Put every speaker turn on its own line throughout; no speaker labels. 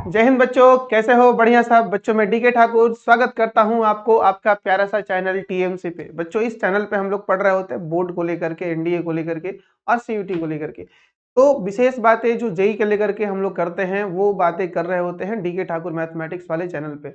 जय हिंद बच्चों, कैसे हो? बढ़िया साहब। बच्चों मैं डीके ठाकुर स्वागत करता हूं आपको आपका प्यारा सा चैनल टीएमसी पे। बच्चों इस चैनल पे हम लोग पढ़ रहे होते हैं बोर्ड को लेकर के, एनडीए को लेकर के और सीयूटी को लेकर के। तो विशेष बातें जो जेई के लेकर के हम लोग करते हैं वो बातें कर रहे होते हैं डीके ठाकुर मैथमेटिक्स वाले चैनल पे।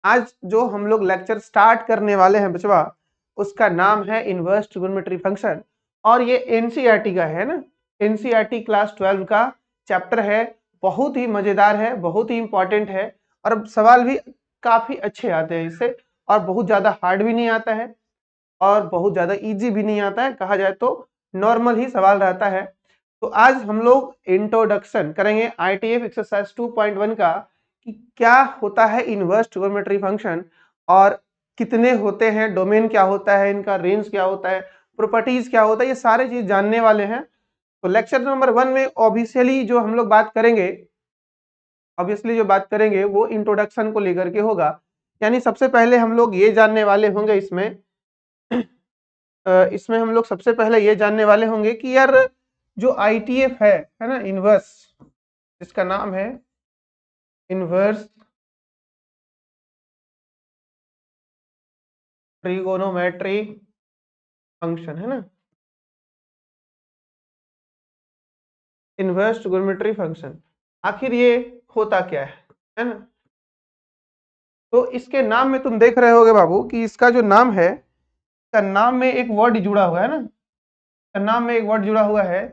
आज जो हम लोग लेक्चर स्टार्ट करने वाले हैं बचवा, उसका नाम है इनवर्स ट्रिगोनोमेट्री फंक्शन। और ये एनसीईआरटी का है ना, एनसीईआरटी क्लास 12 का चैप्टर है। बहुत ही मजेदार है, बहुत ही इंपॉर्टेंट है और सवाल भी काफी अच्छे आते हैं इससे। और बहुत ज्यादा हार्ड भी नहीं आता है और बहुत ज्यादा इजी भी नहीं आता है, कहा जाए तो नॉर्मल ही सवाल रहता है। तो आज हम लोग इंट्रोडक्शन करेंगे आईटीएफ एक्सरसाइज 2.1 का कि क्या होता है इनवर्स ट्रिगोनोमेट्री फंक्शन और कितने होते हैं, डोमेन क्या होता है, इनका रेंज क्या होता है, प्रॉपर्टीज क्या होता है, ये सारे चीज जानने वाले हैं। तो लेक्चर नंबर 1 में ऑब्वियसली जो हम लोग बात करेंगे, वो इंट्रोडक्शन को लेकर के होगा। यानी सबसे पहले हम लोग ये जानने वाले होंगे इसमें इसमें हम लोग सबसे पहले ये जानने वाले होंगे कि यार जो आईटीएफ है ना, इनवर्स, जिसका नाम है इनवर्स ट्रिगोनोमेट्री फंक्शन, है ना, इनवर्स ट्रिगोनोमेट्री फंक्शन। आखिर ये होता क्या है ना। तो इसके नाम में तुम देख रहे होगे बाबू कि इसका जो नाम है, इसका नाम में एक वर्ड जुड़ा हुआ है ना, नाम में एक वर्ड जुड़ा हुआ है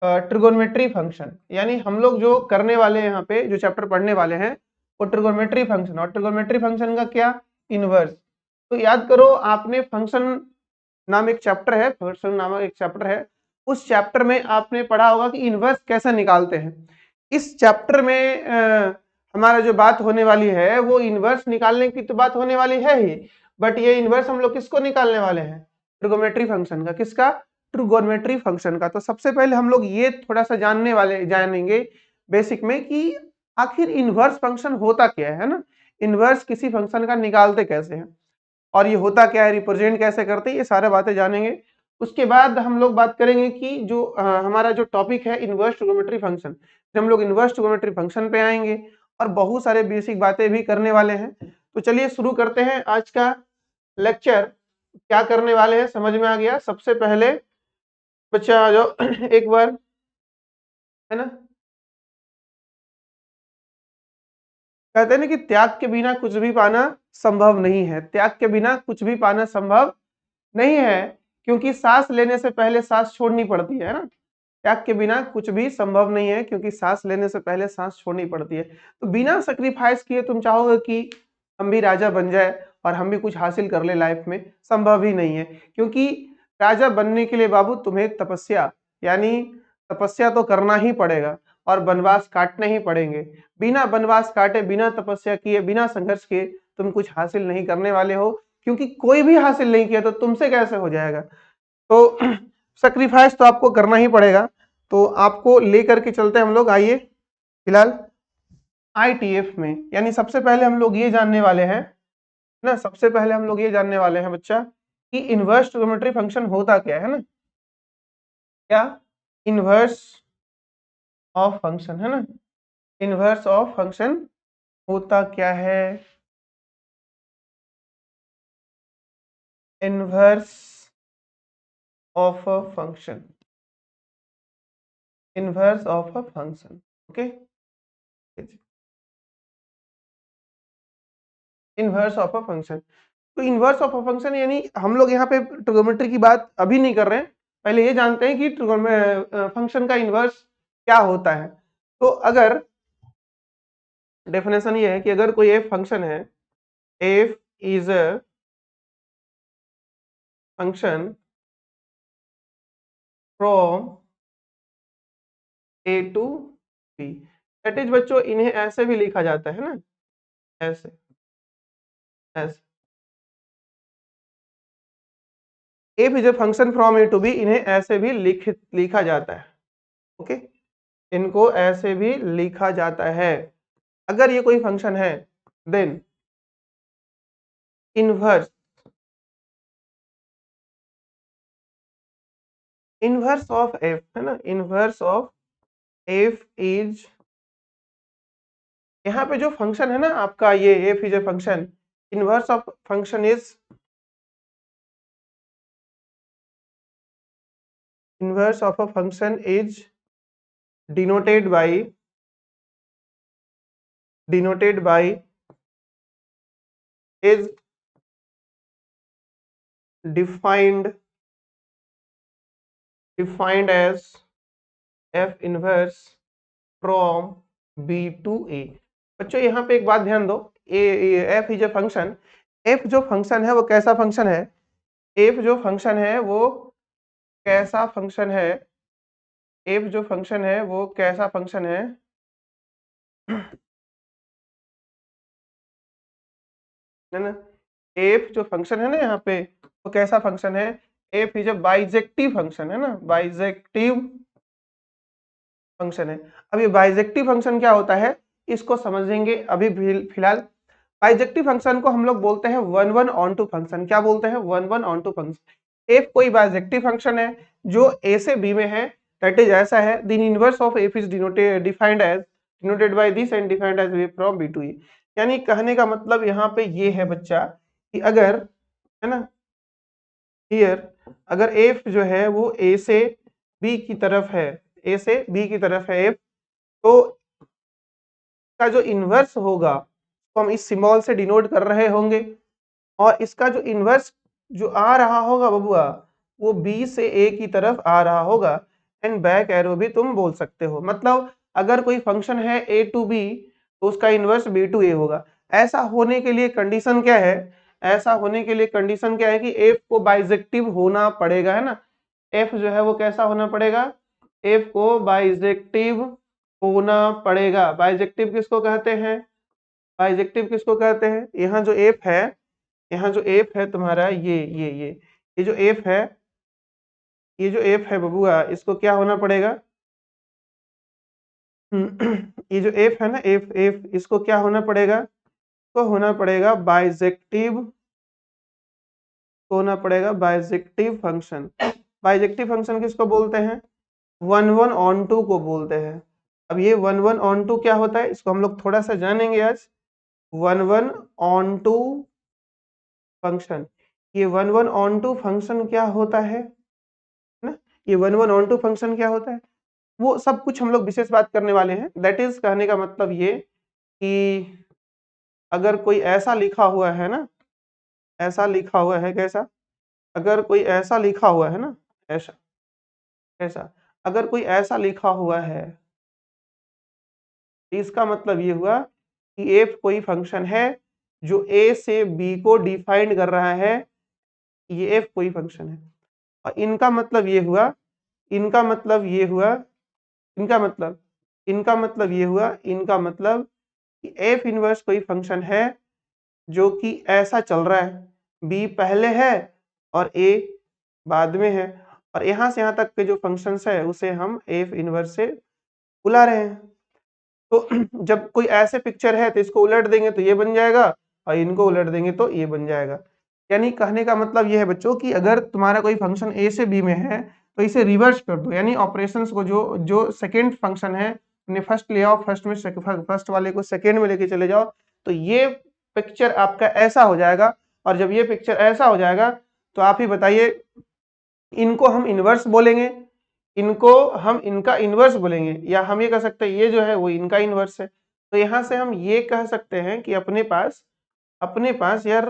ट्रिगोनोमेट्री फंक्शन। यानी हम लोग जो करने वाले हैं यहाँ पे, जो चैप्टर पढ़ने वाले हैं वो ट्रिगोनोमेट्री फंक्शन, और ट्रिगोनोमेट्री फंक्शन का क्या, इनवर्स। तो याद करो आपने फंक्शन नाम एक चैप्टर है, फंक्शन नामक एक चैप्टर है, उस चैप्टर में आपने पढ़ा होगा कि इनवर्स कैसे निकालते हैं। इस चैप्टर में हमारा जो बात होने वाली है वो इनवर्स निकालने की तो बात होने वाली है ही, बट ये इनवर्स हम लोग किसको निकालने वाले हैं, ट्रिगोनोमेट्री फंक्शन का। किसका? ट्रिगोनोमेट्री फंक्शन का। तो सबसे पहले हम लोग ये थोड़ा सा जानेंगे बेसिक में कि आखिर इनवर्स फंक्शन होता क्या है ना, इनवर्स किसी फंक्शन का निकालते कैसे हैं और ये होता क्या है, रिप्रेजेंट कैसे करते हैं, ये सारे बातें जानेंगे। उसके बाद हम लोग बात करेंगे कि जो हमारा जो टॉपिक है इनवर्स ट्रिगोनोमेट्री फंक्शन, जब हम लोग इनवर्स ट्रिगोनोमेट्री फंक्शन पे आएंगे और बहुत सारे बेसिक बातें भी करने वाले हैं। तो चलिए शुरू करते हैं आज का लेक्चर। क्या करने वाले हैं समझ में आ गया। सबसे पहले बच्चा आ जाओ एक बार, है ना। कहते हैं ना कि त्याग के बिना कुछ भी पाना संभव नहीं है, त्याग के बिना कुछ भी पाना संभव नहीं है, क्योंकि सांस लेने से पहले सांस छोड़नी पड़ती है ना। त्याग के बिना कुछ भी संभव नहीं है क्योंकि सांस लेने से पहले सांस छोड़नी पड़ती है। तो बिना सेक्रीफाइस किए तुम चाहोगे कि हम भी राजा बन जाए और हम भी कुछ हासिल कर ले लाइफ में, संभव ही नहीं है। क्योंकि राजा बनने के लिए बाबू तुम्हें तपस्या, यानी तपस्या तो करना ही पड़ेगा और वनवास काटने ही पड़ेंगे। बिना वनवास काटे, बिना तपस्या किए, बिना संघर्ष किए तुम कुछ हासिल नहीं करने वाले हो, क्योंकि कोई भी हासिल नहीं किया तो तुमसे कैसे हो जाएगा। तो सैक्रिफाइस तो आपको करना ही पड़ेगा। तो आपको लेकर के चलते हैं हम लोग, आइए फिलहाल आईटीएफ में। यानी सबसे पहले हम लोग ये जानने वाले हैं ना, सबसे पहले हम लोग ये जानने वाले हैं बच्चा कि इनवर्स ट्रिगोनोमेट्री फंक्शन होता क्या है ना। क्या? इनवर्स ऑफ फंक्शन, है ना, इनवर्स ऑफ फंक्शन होता क्या है। Inverse of a function, inverse of a function, okay. Inverse of a function, तो इनवर्स ऑफ अ फंक्शन यानी हम लोग यहाँ पे ट्रिगोनोमेट्री की बात अभी नहीं कर रहे हैं, पहले ये जानते हैं कि फंक्शन का इनवर्स क्या होता है। तो अगर डेफिनेशन ये है कि अगर कोई एफ फंक्शन है, f is a function from A to B, that is बच्चों इन्हें ऐसे भी लिखा जाता है ना, ऐसे ऐसे, f is a function from A to B, इन्हें ऐसे भी लिखा जाता है, ओके। इनको ऐसे भी लिखा जाता है। अगर ये कोई फंक्शन है then inverse, inverse of f, है ना, इनवर्स ऑफ एफ इज यहाँ पे जो फंक्शन है ना आपका, ये F is a function, inverse of function is, inverse of a function is denoted bye is defined as f inverse from b to a। बच्चों यहाँ पे एक बात ध्यान दो, f is a function, f जो फंक्शन है वो कैसा फंक्शन है, f जो फंक्शन है वो कैसा फंक्शन है, f जो फंक्शन है वो कैसा फंक्शन है, है ना। f जो फंक्शन है ना यहाँ पे वो कैसा फंक्शन है, f is a bijective function, है ना, बाइजेक्टिव फंक्शन है। अब ये बाइजेक्टिव फंक्शन क्या होता है इसको समझेंगे अभी फिलहाल। बाइजेक्टिव फंक्शन को हम लोग बोलते हैं one one onto function. क्या बोलते हैं, one one onto function. F कोई बाइजेक्टिव फंक्शन है जो ए से बी में है, दैट इज ऐसा है, the inverse of F is denoted by this and defined as way from B to A. यानी कहने का मतलब यहाँ पे ये है बच्चा कि अगर, है ना, हियर अगर एफ जो है वो ए से बी की तरफ है, ए से बी की तरफ है एफ, तो का जो इनवर्स होगा तो हम इस सिंबल से डिनोट कर रहे होंगे, और इसका जो इनवर्स जो आ रहा होगा बबुआ वो बी से ए की तरफ आ रहा होगा, एंड बैक एरो भी तुम बोल सकते हो। मतलब अगर कोई फंक्शन है ए टू बी तो उसका इनवर्स बी टू ए होगा। ऐसा होने के लिए कंडीशन क्या है, ऐसा होने के लिए कंडीशन क्या है कि एफ को बाइजेक्टिव होना पड़ेगा, है ना। एफ जो है वो कैसा होना पड़ेगा, एफ को बाइजेक्टिव होना पड़ेगा। बाइजेक्टिव किसको कहते हैं, बाइजेक्टिव किसको कहते हैं, यहाँ जो एफ है, यहाँ जो एफ है तुम्हारा ये जो एफ है, ये जो एफ है बबुआ इसको क्या होना पड़ेगा, ये जो एफ है ना, एफ एफ इसको क्या होना पड़ेगा, तो होना पड़ेगा बाइजेक्टिव, होना पड़ेगा बाइजेक्टिव फंक्शन। बाइजेक्टिव फंक्शन किसको बोलते हैं, वन वन ऑन टू को बोलते हैं। अब ये वन वन ऑन टू क्या होता है इसको हम लोग थोड़ा सा जानेंगे आज। One one onto function, ये one one onto function क्या होता है ना, ये one one onto function क्या होता है वो सब कुछ हम लोग विशेष बात करने वाले हैं। दैट इज कहने का मतलब ये कि अगर कोई ऐसा लिखा हुआ है ना, ऐसा लिखा हुआ है कैसा, अगर कोई ऐसा लिखा हुआ है ना, ऐसा ऐसा अगर कोई ऐसा लिखा हुआ है, इसका मतलब ये हुआ कि एफ कोई फंक्शन है जो ए से बी को डिफाइन कर रहा है, ये एफ कोई फंक्शन है। और इनका मतलब ये हुआ, इनका मतलब ये हुआ, इनका मतलब, इनका मतलब ये हुआ, इनका मतलब कि एफ इनवर्स कोई फंक्शन है जो कि ऐसा चल रहा है, बी पहले है और ए बाद में है, और यहाँ से यहाँ तक के जो फंक्शंस है उसे हम एफ इनवर्स से बुला रहे हैं। तो जब कोई ऐसे पिक्चर है तो इसको उलट देंगे तो ये बन जाएगा, और इनको उलट देंगे तो ये बन जाएगा। यानी कहने का मतलब ये है बच्चों कि अगर तुम्हारा कोई फंक्शन ए से बी में है तो इसे रिवर्स कर दो, यानी ऑपरेशंस को जो जो सेकेंड फंक्शन है फर्स्ट ले आओ, फर्स्ट में फर्स्ट वाले को सेकेंड में लेके चले जाओ, तो ये पिक्चर आपका ऐसा हो जाएगा। और जब ये पिक्चर ऐसा हो जाएगा तो आप ही बताइए, इनको हम इनवर्स बोलेंगे, इनको हम इनका इनवर्स बोलेंगे, या हम ये कह सकते हैं ये जो है वो इनका इनवर्स है। तो यहाँ से हम ये कह सकते हैं कि अपने पास यार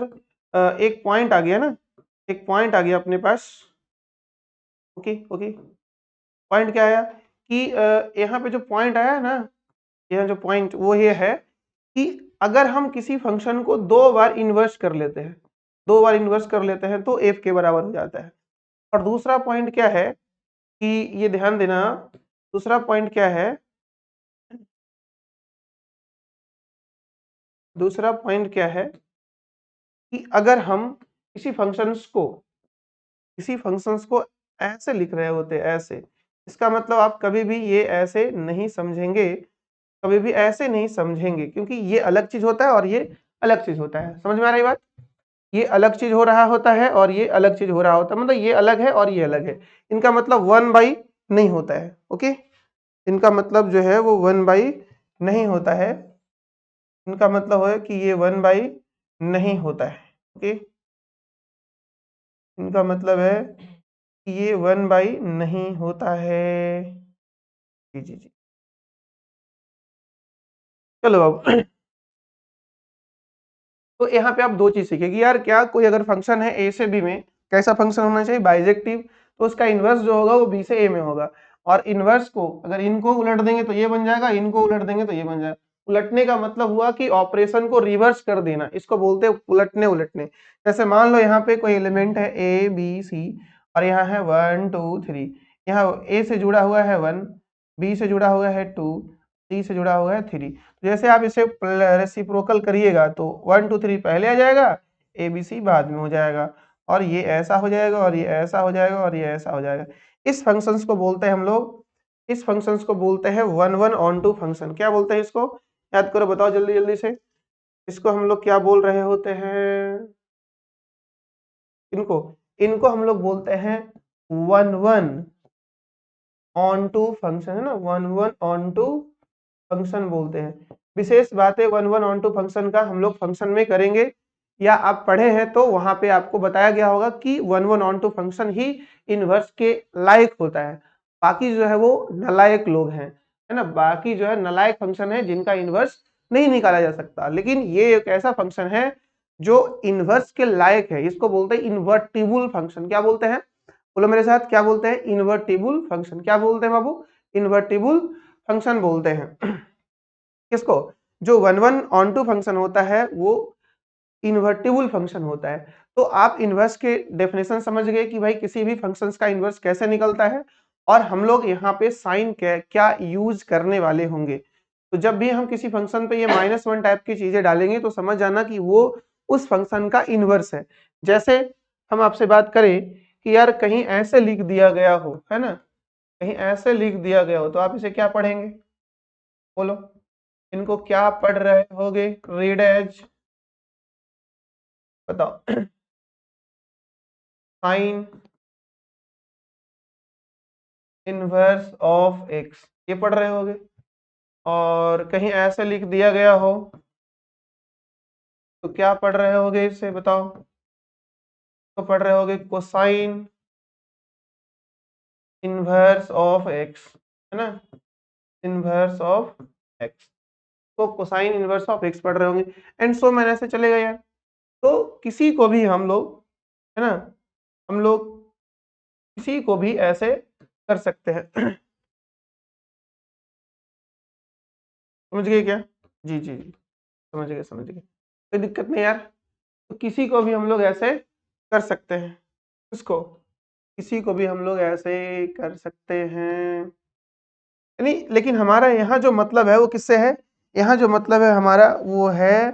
एक पॉइंट आ गया ना, एक पॉइंट आ गया अपने पास। ओके ओके, पॉइंट क्या आया कि यहाँ पे जो पॉइंट आया है ना, यहाँ जो पॉइंट वो ये है कि अगर हम किसी फंक्शन को दो बार इन्वर्स कर लेते हैं, दो बार इन्वर्स कर लेते हैं तो एफ के बराबर हो जाता है। और दूसरा पॉइंट क्या है कि ये ध्यान देना, दूसरा पॉइंट क्या है, दूसरा पॉइंट क्या है कि अगर हम किसी फंक्शंस को ऐसे लिख रहे होते, ऐसे, इसका मतलब आप कभी भी ये ऐसे नहीं समझेंगे, कभी भी ऐसे नहीं समझेंगे, क्योंकि ये अलग चीज होता है और ये अलग चीज होता है। समझ में आ रही बात, ये अलग चीज हो रहा होता है और ये अलग चीज हो रहा होता है, मतलब ये अलग है और ये अलग है, इनका मतलब वन बाई नहीं होता है। ओके, इनका मतलब जो है वो वन बाई नहीं होता है। इनका मतलब है कि ये 1/, नहीं होता है। ओके, इनका मतलब है कि ये 1/, नहीं होता है। जी जी जी, चलो अब तो यहाँ पे आप दो चीज सीखेगी यार, क्या कोई अगर फंक्शन है ए से बी में, कैसा फंक्शन होना चाहिए, बाइजेक्टिव, तो उसका इन्वर्स जो होगा वो बी से ए में होगा। और इन्वर्स को अगर इनको उलट देंगे तो ये बन जाएगा, इनको उलट देंगे तो ये बन जाएगा। उलटने का मतलब हुआ कि ऑपरेशन को रिवर्स कर देना, इसको बोलते हैं उलटने उलटने। जैसे मान लो यहाँ पे कोई एलिमेंट है ए बी सी, और यहाँ है 1 2 3, यहाँ ए से जुड़ा हुआ है 1, बी से जुड़ा हुआ है 2, सी से जुड़ा हुआ है 3। जैसे आप इसे रेसिप्रोकल करिएगा तो 1 2 3 पहले आ जाएगा, ए बी सी बाद में हो जाएगा, और ये ऐसा हो जाएगा, और ये ऐसा हो जाएगा, और ये ऐसा हो जाएगा। इस फंक्शंस को बोलते हैं हम लोग, इस फंक्शंस को बोलते हैं 1 1 ऑन टू फंक्शन। क्या बोलते हैं इसको, याद करो, बताओ जल्दी जल्दी से। इसको हम लोग क्या बोल रहे होते हैं, इनको इनको हम लोग बोलते हैं 1 1 ऑन टू फंक्शन, है ना, 1 1 ऑन टू फंक्शन बोलते हैं। विशेष बात है 1 1 ऑन टू फंक्शन का हम लोग फंक्शन में करेंगे, या आप पढ़े हैं तो वहां पे आपको बताया गया होगा कि 1 1 ऑन टू फंक्शन ही इनवर्स के लायक होता है। बाकी जो है वो नालायक लोग हैं, है ना, बाकी जो है नालायक फंक्शन है जिनका इनवर्स नहीं निकाला जा सकता। लेकिन ये एक ऐसा फंक्शन है जो इनवर्स के लायक है, इसको बोलते हैं इन्वर्टिबल फंक्शन। क्या बोलते हैं, बोलो मेरे साथ, क्या बोलते हैं, इन्वर्टिबल फंक्शन। क्या बोलते हैं बाबू, इन्वर्टिबल फंक्शन बोलते हैं। किसको, जो 1 1 ऑन टू फंक्शन होता है वो इन्वर्टिबल फंक्शन होता है। तो आप इनवर्स के डेफिनेशन समझ गए कि भाई किसी भी फंक्शंस का इनवर्स कैसे निकलता है, और हम लोग यहाँ पे साइन क्या यूज करने वाले होंगे। तो जब भी हम किसी फंक्शन पे ये -1 टाइप की चीजें डालेंगे तो समझ जाना कि वो उस फंक्शन का इनवर्स है। जैसे हम आपसे बात करें कि यार कहीं ऐसे लिख दिया गया हो, है ना, कहीं ऐसे लिख दिया गया हो, तो आप इसे क्या पढ़ेंगे, बोलो, इनको क्या पढ़ रहे होगे, रीड एज, बताओ, साइन इनवर्स ऑफ एक्स, ये पढ़ रहे होगे। और कहीं ऐसे लिख दिया गया हो तो क्या पढ़ रहे होगे, इससे बताओ, तो पढ़ रहे होगे कोसाइन इनवर्स ऑफ एक्स, है ना, इनवर्स ऑफ एक्स, तो कोसाइन इनवर्स ऑफ एक्स पढ़ रहे होंगे। एंड सो मैन ऐसे चलेगा यार। तो किसी को भी हम लोग, है ना, हम लोग किसी को भी ऐसे कर सकते हैं। समझ गए क्या, जी जी जी, समझ गए समझ गए, कोई दिक्कत नहीं यार। तो किसी को भी हम लोग ऐसे कर सकते हैं, किसको, किसी को भी हम लोग ऐसे कर सकते हैं, यानी, लेकिन हमारा यहाँ जो मतलब है वो किससे है, यहाँ जो मतलब है हमारा वो है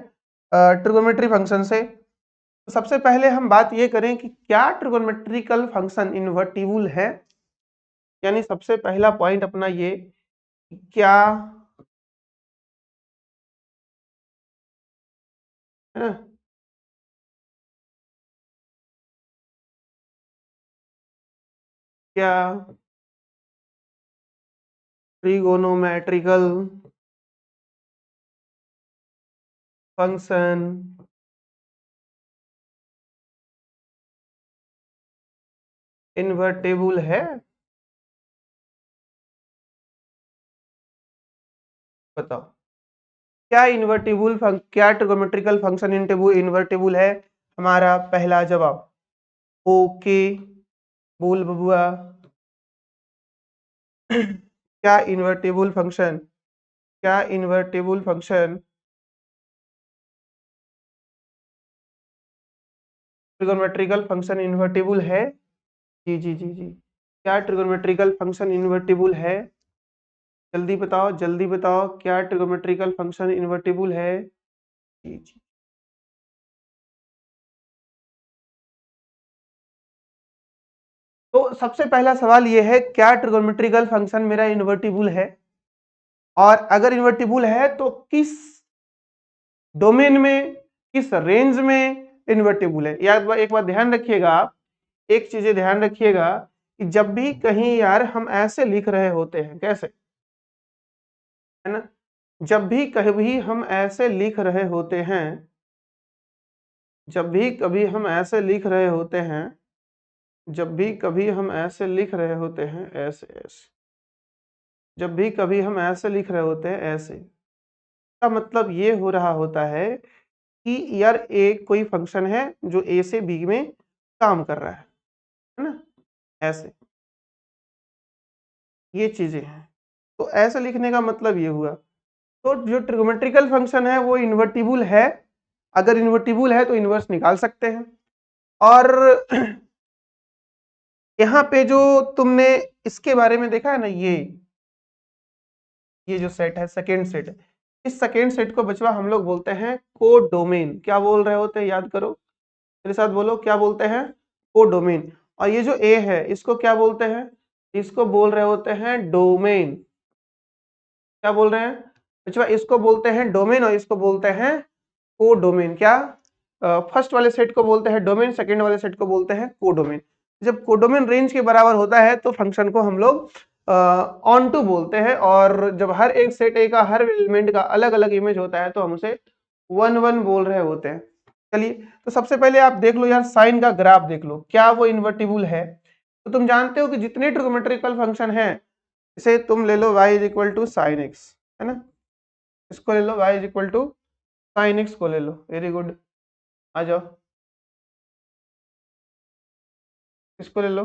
ट्रिगोनोमेट्री फंक्शन से। तो सबसे पहले हम बात ये करें कि क्या ट्रिगोनोमेट्रिकल फंक्शन इन्वर्टिबल है, यानी सबसे पहला पॉइंट अपना ये, क्या, है ना, क्या ट्रिगोनोमेट्रिकल फंक्शन इन्वर्टिबल है, बताओ, क्या ट्रिगोनोमेट्रिकल फंक्शन इन्वर्टिबल है, हमारा पहला जवाब ओके, बोल बबुआ। क्या इन्वर्टिबल फंक्शन, क्या invertible function trigonometrical function invertible है, जी जी जी जी, क्या ट्रिगोनोमेट्रिकल फंक्शन इन्वर्टिबल है, जल्दी बताओ जल्दी बताओ, क्या ट्रिगोनोमेट्रिकल फंक्शन इन्वर्टिबल है, जी जी। तो सबसे पहला सवाल ये है, क्या ट्रिगोनोमेट्रिकल फंक्शन मेरा इन्वर्टिबल है, और अगर इन्वर्टिबल है तो किस डोमेन में, किस रेंज में इन्वर्टिबल है। यार एक बात ध्यान रखिएगा आप, एक चीज ध्यान रखिएगा कि जब भी कहीं यार हम ऐसे लिख रहे होते हैं, कैसे, है ना, जब भी कभी हम ऐसे लिख रहे होते हैं, जब भी कभी हम ऐसे लिख रहे होते हैं, जब भी कभी हम ऐसे लिख रहे होते हैं, ऐसे ऐसे, जब भी कभी हम ऐसे लिख रहे होते हैं ऐसे, का मतलब ये हो रहा होता है कि यार ए कोई फंक्शन है जो ए से बी में काम कर रहा है ना, ऐसे, ये चीजें हैं। तो ऐसे लिखने का मतलब ये हुआ। तो जो ट्रिगोमेट्रिकल फंक्शन है वो इन्वर्टिबल है, अगर इन्वर्टिबल है तो इन्वर्स निकाल सकते हैं। और यहाँ पे जो तुमने इसके बारे में देखा है ना, ये जो सेट है सेकेंड सेट, इस सेकेंड सेट को बचवा हम लोग बोलते हैं कोडोमेन। क्या बोल रहे होते हैं, याद करो मेरे साथ, बोलो क्या बोलते हैं, कोडोमेन। और ये जो ए है इसको क्या बोलते हैं, इसको बोल रहे होते हैं डोमेन। क्या बोल रहे हैं बचवा, इसको बोलते हैं डोमेन और इसको बोलते हैं कोडोमेन। क्या फर्स्ट वाले सेट को बोलते हैं डोमेन, सेकंड वाले सेट को बोलते हैं कोडोमेन। जब कोडोमेन रेंज के बराबर होता है तो फंक्शन को हम लोग ऑन टू बोलते हैं, और जब हर एक सेट ए का हर एलिमेंट का अलग अलग इमेज होता है तो हम उसे वन वन बोल रहे होते हैं। चलिए, तो सबसे पहले आप देख लो यार, साइन का ग्राफ देख लो, क्या वो इन्वर्टिबल है। तो तुम जानते हो कि जितने ट्रिगोमेट्रिकल फंक्शन है, इसे तुम ले लो y is equal to sine x, है ना, इसको ले लो y is equal to sine x को ले लो, वेरी गुड, आ जाओ, इसको ले लो,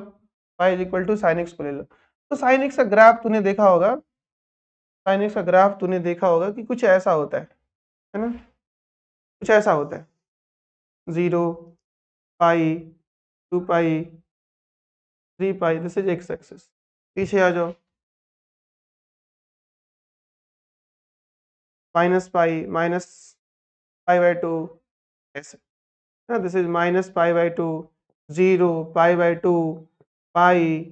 y is equal to sine x को ले लो। तो साइन एक्स का ग्राफ तूने देखा होगा, साइन एक्स का ग्राफ तूने देखा होगा कि कुछ ऐसा होता है ना, कुछ ऐसा होता है, 0, पाई, 2 पाई, 3 पाई, दिस इज एक्स एक्सिस। पीछे आ जाओ, -पाई/-पाई/2, ऐसे, दिस इज -पाई/2, 0, पाई/2, पाई,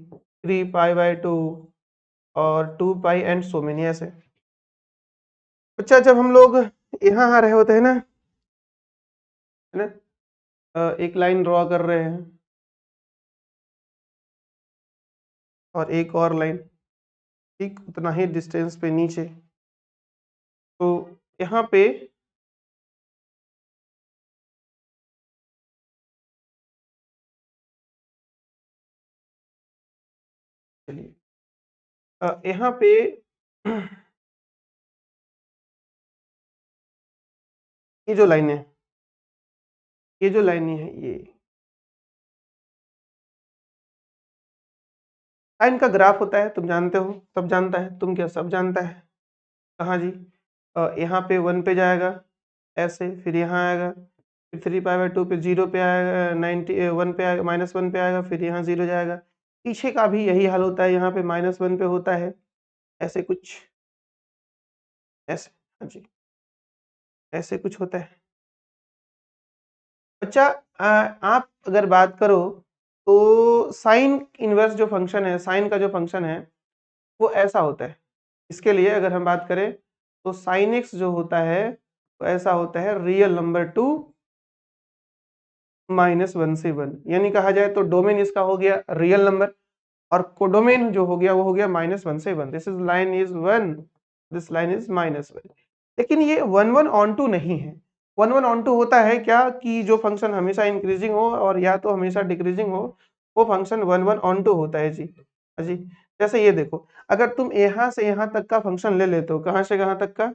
3 पाई/2 और 2 पाई एंड सो मेनी, ऐसे। अच्छा, जब हम लोग यहाँ आ रहे होते हैं ना, है ना, एक लाइन ड्रॉ कर रहे हैं और एक और लाइन ठीक उतना ही डिस्टेंस पे नीचे, तो यहाँ पे चलिए, यहाँ पे ये जो लाइनें हैं, ये जो लाइनें हैं, ये साइन का ग्राफ होता है, तुम जानते हो, सब जानता है, तुम क्या सब जानता है, कहाँ जी, यहाँ पे 1 पे जाएगा ऐसे, फिर यहाँ आएगा, फिर 3 पाई/2 पे 0 पे आएगा, 1 पे आएगा, -1 पे आएगा, फिर यहाँ 0 जाएगा। पीछे का भी यही हाल होता है, यहाँ पे -1 पे होता है, ऐसे कुछ, ऐसे, हाँ जी, ऐसे कुछ होता है। अच्छा, आप अगर बात करो तो साइन इनवर्स जो फंक्शन है, साइन का जो फंक्शन है वो ऐसा होता है। इसके लिए अगर हम बात करें तो साइन एक्स जो होता है तो ऐसा होता है रियल नंबर टू -1 से 1, यानी कहा जाए तो डोमेन इसका हो गया रियल नंबर, और कोडोमेन जो हो गया वो हो गया -1 से 1। This is line is 1, this line is -1। लेकिन ये 1 1 ऑन टू नहीं है। 1 1 ऑन टू होता है क्या, कि जो फंक्शन हमेशा इंक्रीजिंग हो और या तो हमेशा डिक्रीजिंग हो, वो फंक्शन 1 1 ऑन टू होता है जी। हाँ जी, जैसे ये देखो, अगर तुम यहाँ से यहाँ तक का फंक्शन ले लेते हो, कहाँ से कहाँ तक का,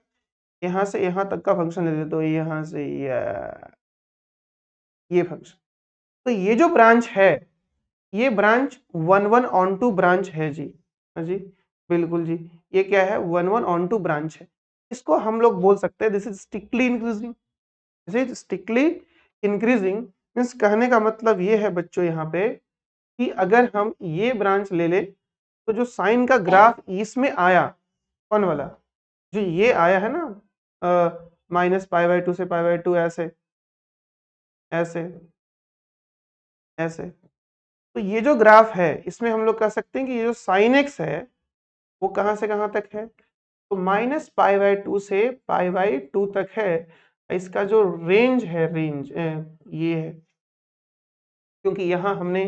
यहाँ से यहाँ तक का फंक्शन ले लेते हो, यहाँ से ये फंक्शन, तो ये जो ब्रांच है, ये ब्रांच 1 1 ऑन टू ब्रांच है जी। हाँ जी, बिल्कुल जी, ये क्या है, 1 1 ऑन टू ब्रांच है। इसको हम लोग बोल सकते हैं this is strictly increasing, this is strictly increasing. Means कहने का मतलब ये है बच्चों यहाँ पे कि अगर हम ये ब्रांच ले ले तो जो साइन का ग्राफ इसमें आया, कौन वाला, जो ये आया है ना, -पाई/2 से पाई/2, ऐसे ऐसे ऐसे, तो ये जो ग्राफ है इसमें हम लोग कह सकते हैं कि ये जो साइन एक्स है वो कहाँ से कहाँ तक है, तो -पाई/2 से पाई/2 तक है। इसका जो रेंज है, रेंज ये है, क्योंकि यहाँ हमने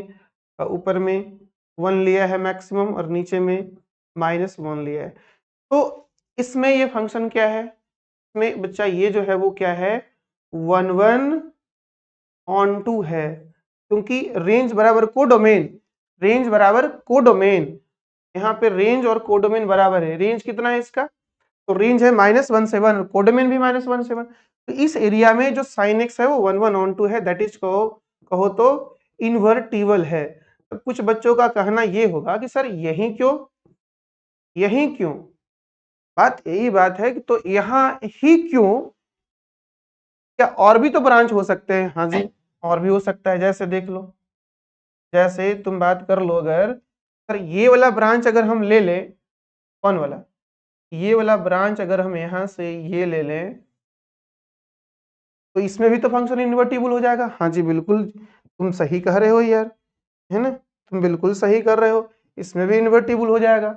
ऊपर में 1 लिया है मैक्सिमम और नीचे में -1 लिया है। तो इसमें ये फंक्शन क्या है, इसमें बच्चा ये जो है वो क्या है, 1 1 on 2 है, क्योंकि रेंज बराबर कोडोमेन, रेंज बराबर कोडोमेन, यहाँ पे रेंज और कोडोमेन बराबर है। रेंज कितना है इसका, तो रेंज है -1 7, कोडोमेन भी -1 7। तो इस एरिया में जो साइन एक्स है वो 1 1 on 2 है, दैट इज कहो तो इन्वर्टिबल है। तो कुछ बच्चों का कहना ये होगा कि सर यही क्यों, यही क्यों, बात यही बात है कि तो यहाँ ही क्यों, क्या और भी तो ब्रांच हो सकते हैं, हाँ जी और भी हो सकता है। जैसे देख लो, जैसे तुम बात कर लो, अगर सर ये वाला ब्रांच अगर हम ले लें, कौन वाला, ये वाला ब्रांच अगर हम यहां से ये ले लें, तो इसमें भी तो फंक्शन इन्वर्टिबल हो जाएगा। हाँ जी बिल्कुल, तुम सही कह रहे हो यार, है ना, तुम बिल्कुल सही कर रहे हो, इसमें भी इन्वर्टिबल हो जाएगा।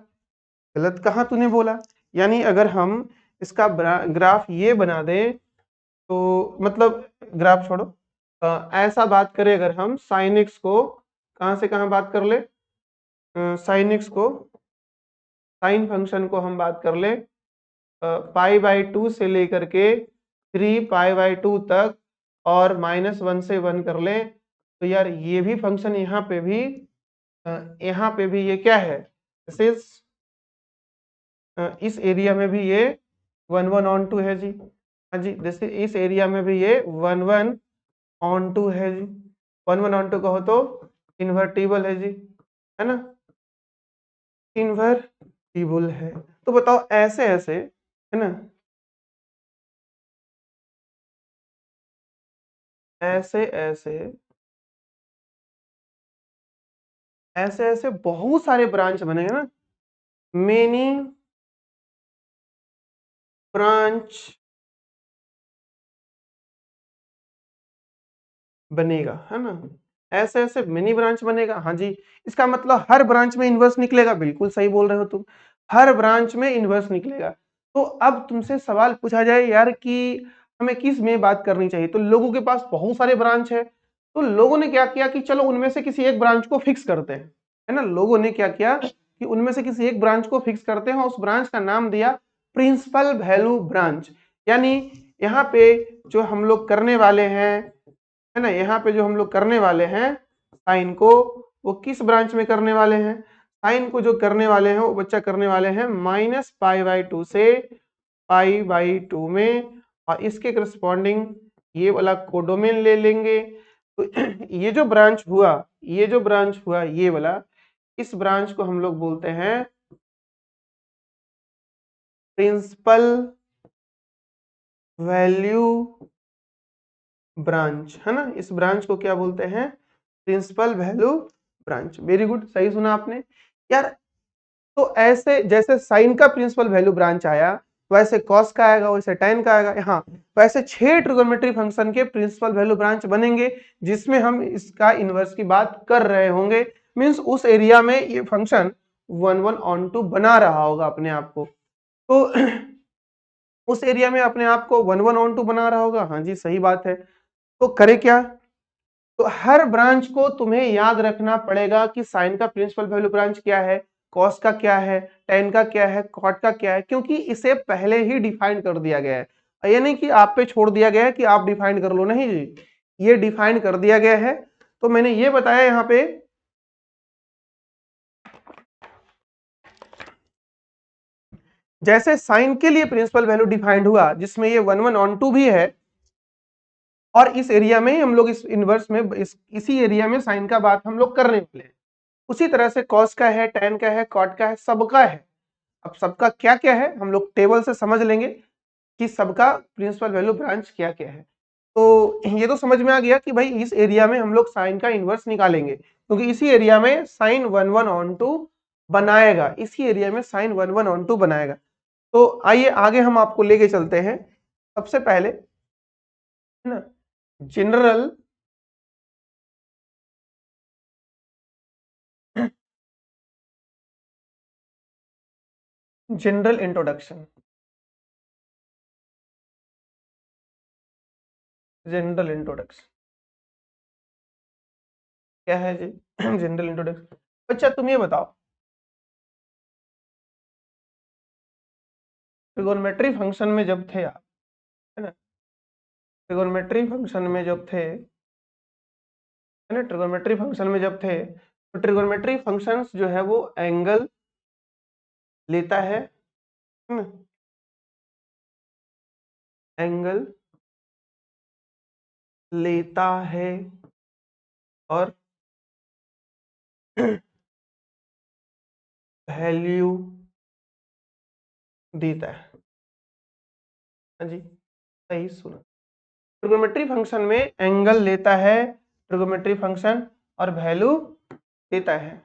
गलत कहाँ तूने बोला। यानी अगर हम इसका ग्राफ ये बना दें, तो मतलब ग्राफ छोड़ो, ऐसा बात करें अगर हम साइन एक्स को, कहाँ से कहाँ बात कर ले, साइन एक्स को, साइन फंक्शन को हम बात कर ले π/2 से लेकर के 3π/2 तक, और -1 से 1 कर ले, तो यार ये भी फंक्शन यहाँ पे भी, यहाँ पे भी ये क्या है, इस एरिया में भी ये 1 1 on 2 है जी। हाँ जी, जैसे इस एरिया में भी ये 1 1 on 2 है जी। 1 1 on 2 कहो तो इन्वर्टिबल है जी, है ना, इन्वर्टिबल है। तो बताओ ऐसे ऐसे, है ना, ऐसे ऐसे, ऐसे ऐसे बहुत सारे ब्रांच बनेंगे ना, मेनी ब्रांच बनेगा, है ना, ऐसे ऐसे मिनी ब्रांच बनेगा। हाँ जी, इसका मतलब हर ब्रांच में इन्वर्स निकलेगा, बिल्कुल सही बोल रहे हो तुम, हर ब्रांच में इन्वर्स निकलेगा। तो अब तुमसे सवाल पूछा जाए यार कि हमें किस में बात करनी चाहिए, तो लोगों के पास बहुत सारे ब्रांच है, तो लोगों ने क्या किया कि चलो उनमें से किसी एक ब्रांच को फिक्स करते हैं, है ना, लोगों ने क्या किया कि उनमें से किसी एक ब्रांच को फिक्स करते हैं, उस ब्रांच का नाम दिया प्रिंसिपल वैल्यू ब्रांच। यानी यहाँ पे जो हम लोग करने वाले हैं, है ना, यहाँ पे जो हम लोग करने वाले हैं साइन को, वो किस ब्रांच में करने वाले हैं, साइन को जो करने वाले हैं वो बच्चा करने वाले हैं -π/2 से π/2 में, और इसके करस्पॉन्डिंग ये वाला कोडोमेन ले लेंगे। तो ये जो ब्रांच हुआ, ये जो ब्रांच हुआ ये वाला, इस ब्रांच को हम लोग बोलते हैं प्रिंसिपल वैल्यू ब्रांच, है ना, इस ब्रांच को क्या बोलते हैं, principal value branch. Very good, सही सुना आपने यार। तो ऐसे जैसे साइन का प्रिंसिपल वैल्यू ब्रांच आया, वैसे कॉस का आएगा, वैसे tan का आएगा, हाँ वैसे 6 ट्रिगोनोमेट्री फंक्शन के प्रिंसिपल वैल्यू ब्रांच बनेंगे, जिसमें हम इसका इनवर्स की बात कर रहे होंगे। मींस उस एरिया में ये फंक्शन 1 1 on 2 बना रहा होगा अपने आप को, तो उस एरिया में अपने आप को 1 1 on 2 बना रहा होगा। हाँ जी सही बात है। तो करे क्या, तो हर ब्रांच को तुम्हें याद रखना पड़ेगा कि साइन का प्रिंसिपल वैल्यू ब्रांच क्या है, कॉस का क्या है, टेन का क्या है, कॉट का क्या है, क्योंकि इसे पहले ही डिफाइन कर दिया गया है। ये नहीं कि आप पे छोड़ दिया गया है कि आप डिफाइन कर लो, नहीं जी, ये डिफाइन कर दिया गया है। तो मैंने ये बताया यहाँ पे, जैसे साइन के लिए प्रिंसिपल वैल्यू डिफाइंड हुआ जिसमें ये 1 1 on 2 भी है, और इस एरिया में हम लोग इस इनवर्स में इसी एरिया में साइन का बात हम लोग करने वाले हैं। उसी तरह से कॉस का है, टेन का है, कॉट का है, सबका है। अब सबका क्या क्या है हम लोग टेबल से समझ लेंगे कि सबका प्रिंसिपल वैल्यू ब्रांच क्या क्या है। तो ये तो समझ में आ गया कि भाई इस एरिया में हम लोग साइन का इनवर्स निकालेंगे, क्योंकि इसी एरिया में साइन 1 1 on 2 बनाएगा, इसी एरिया में साइन 1 1 on 2 बनाएगा। तो आइए आगे हम आपको लेके चलते हैं। सबसे पहले, है ना, general general introduction, general introduction क्या है जी? जनरल इंट्रोडक्शन, अच्छा तुम ये बताओ, ट्रिगोनोमेट्री फंक्शन में जब थे आप, है ना, ट्रिगोनोमेट्री फंक्शन में जब थे, है ना, ट्रिगोनोमेट्री फंक्शन में जब थे, तो ट्रिगोनोमेट्री फंक्शंस जो है वो एंगल लेता है ना, एंगल लेता है और वैल्यू देता है। हाँ जी, सही सुना। ट्रिगोनोमेट्री फंक्शन में एंगल लेता है ट्रिगोनोमेट्री फंक्शन और वैल्यू देता है।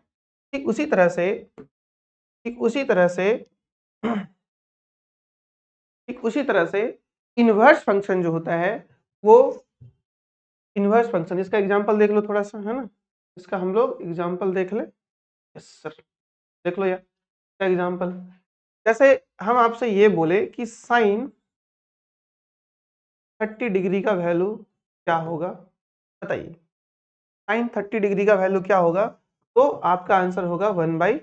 ठीक उसी तरह से ठीक उसी तरह से ठीक उसी तरह से इनवर्स फंक्शन जो होता है वो इनवर्स फंक्शन, इसका एग्जांपल देख लो थोड़ा सा, है ना, इसका हम लोग एग्जांपल देख ले। यस सर, देख लो यार एग्जांपल। जैसे हम आपसे ये बोले कि साइन 30 डिग्री का वैल्यू क्या होगा, बताइए। साइन 30 डिग्री का वैल्यू क्या होगा, तो आपका आंसर होगा 1/2।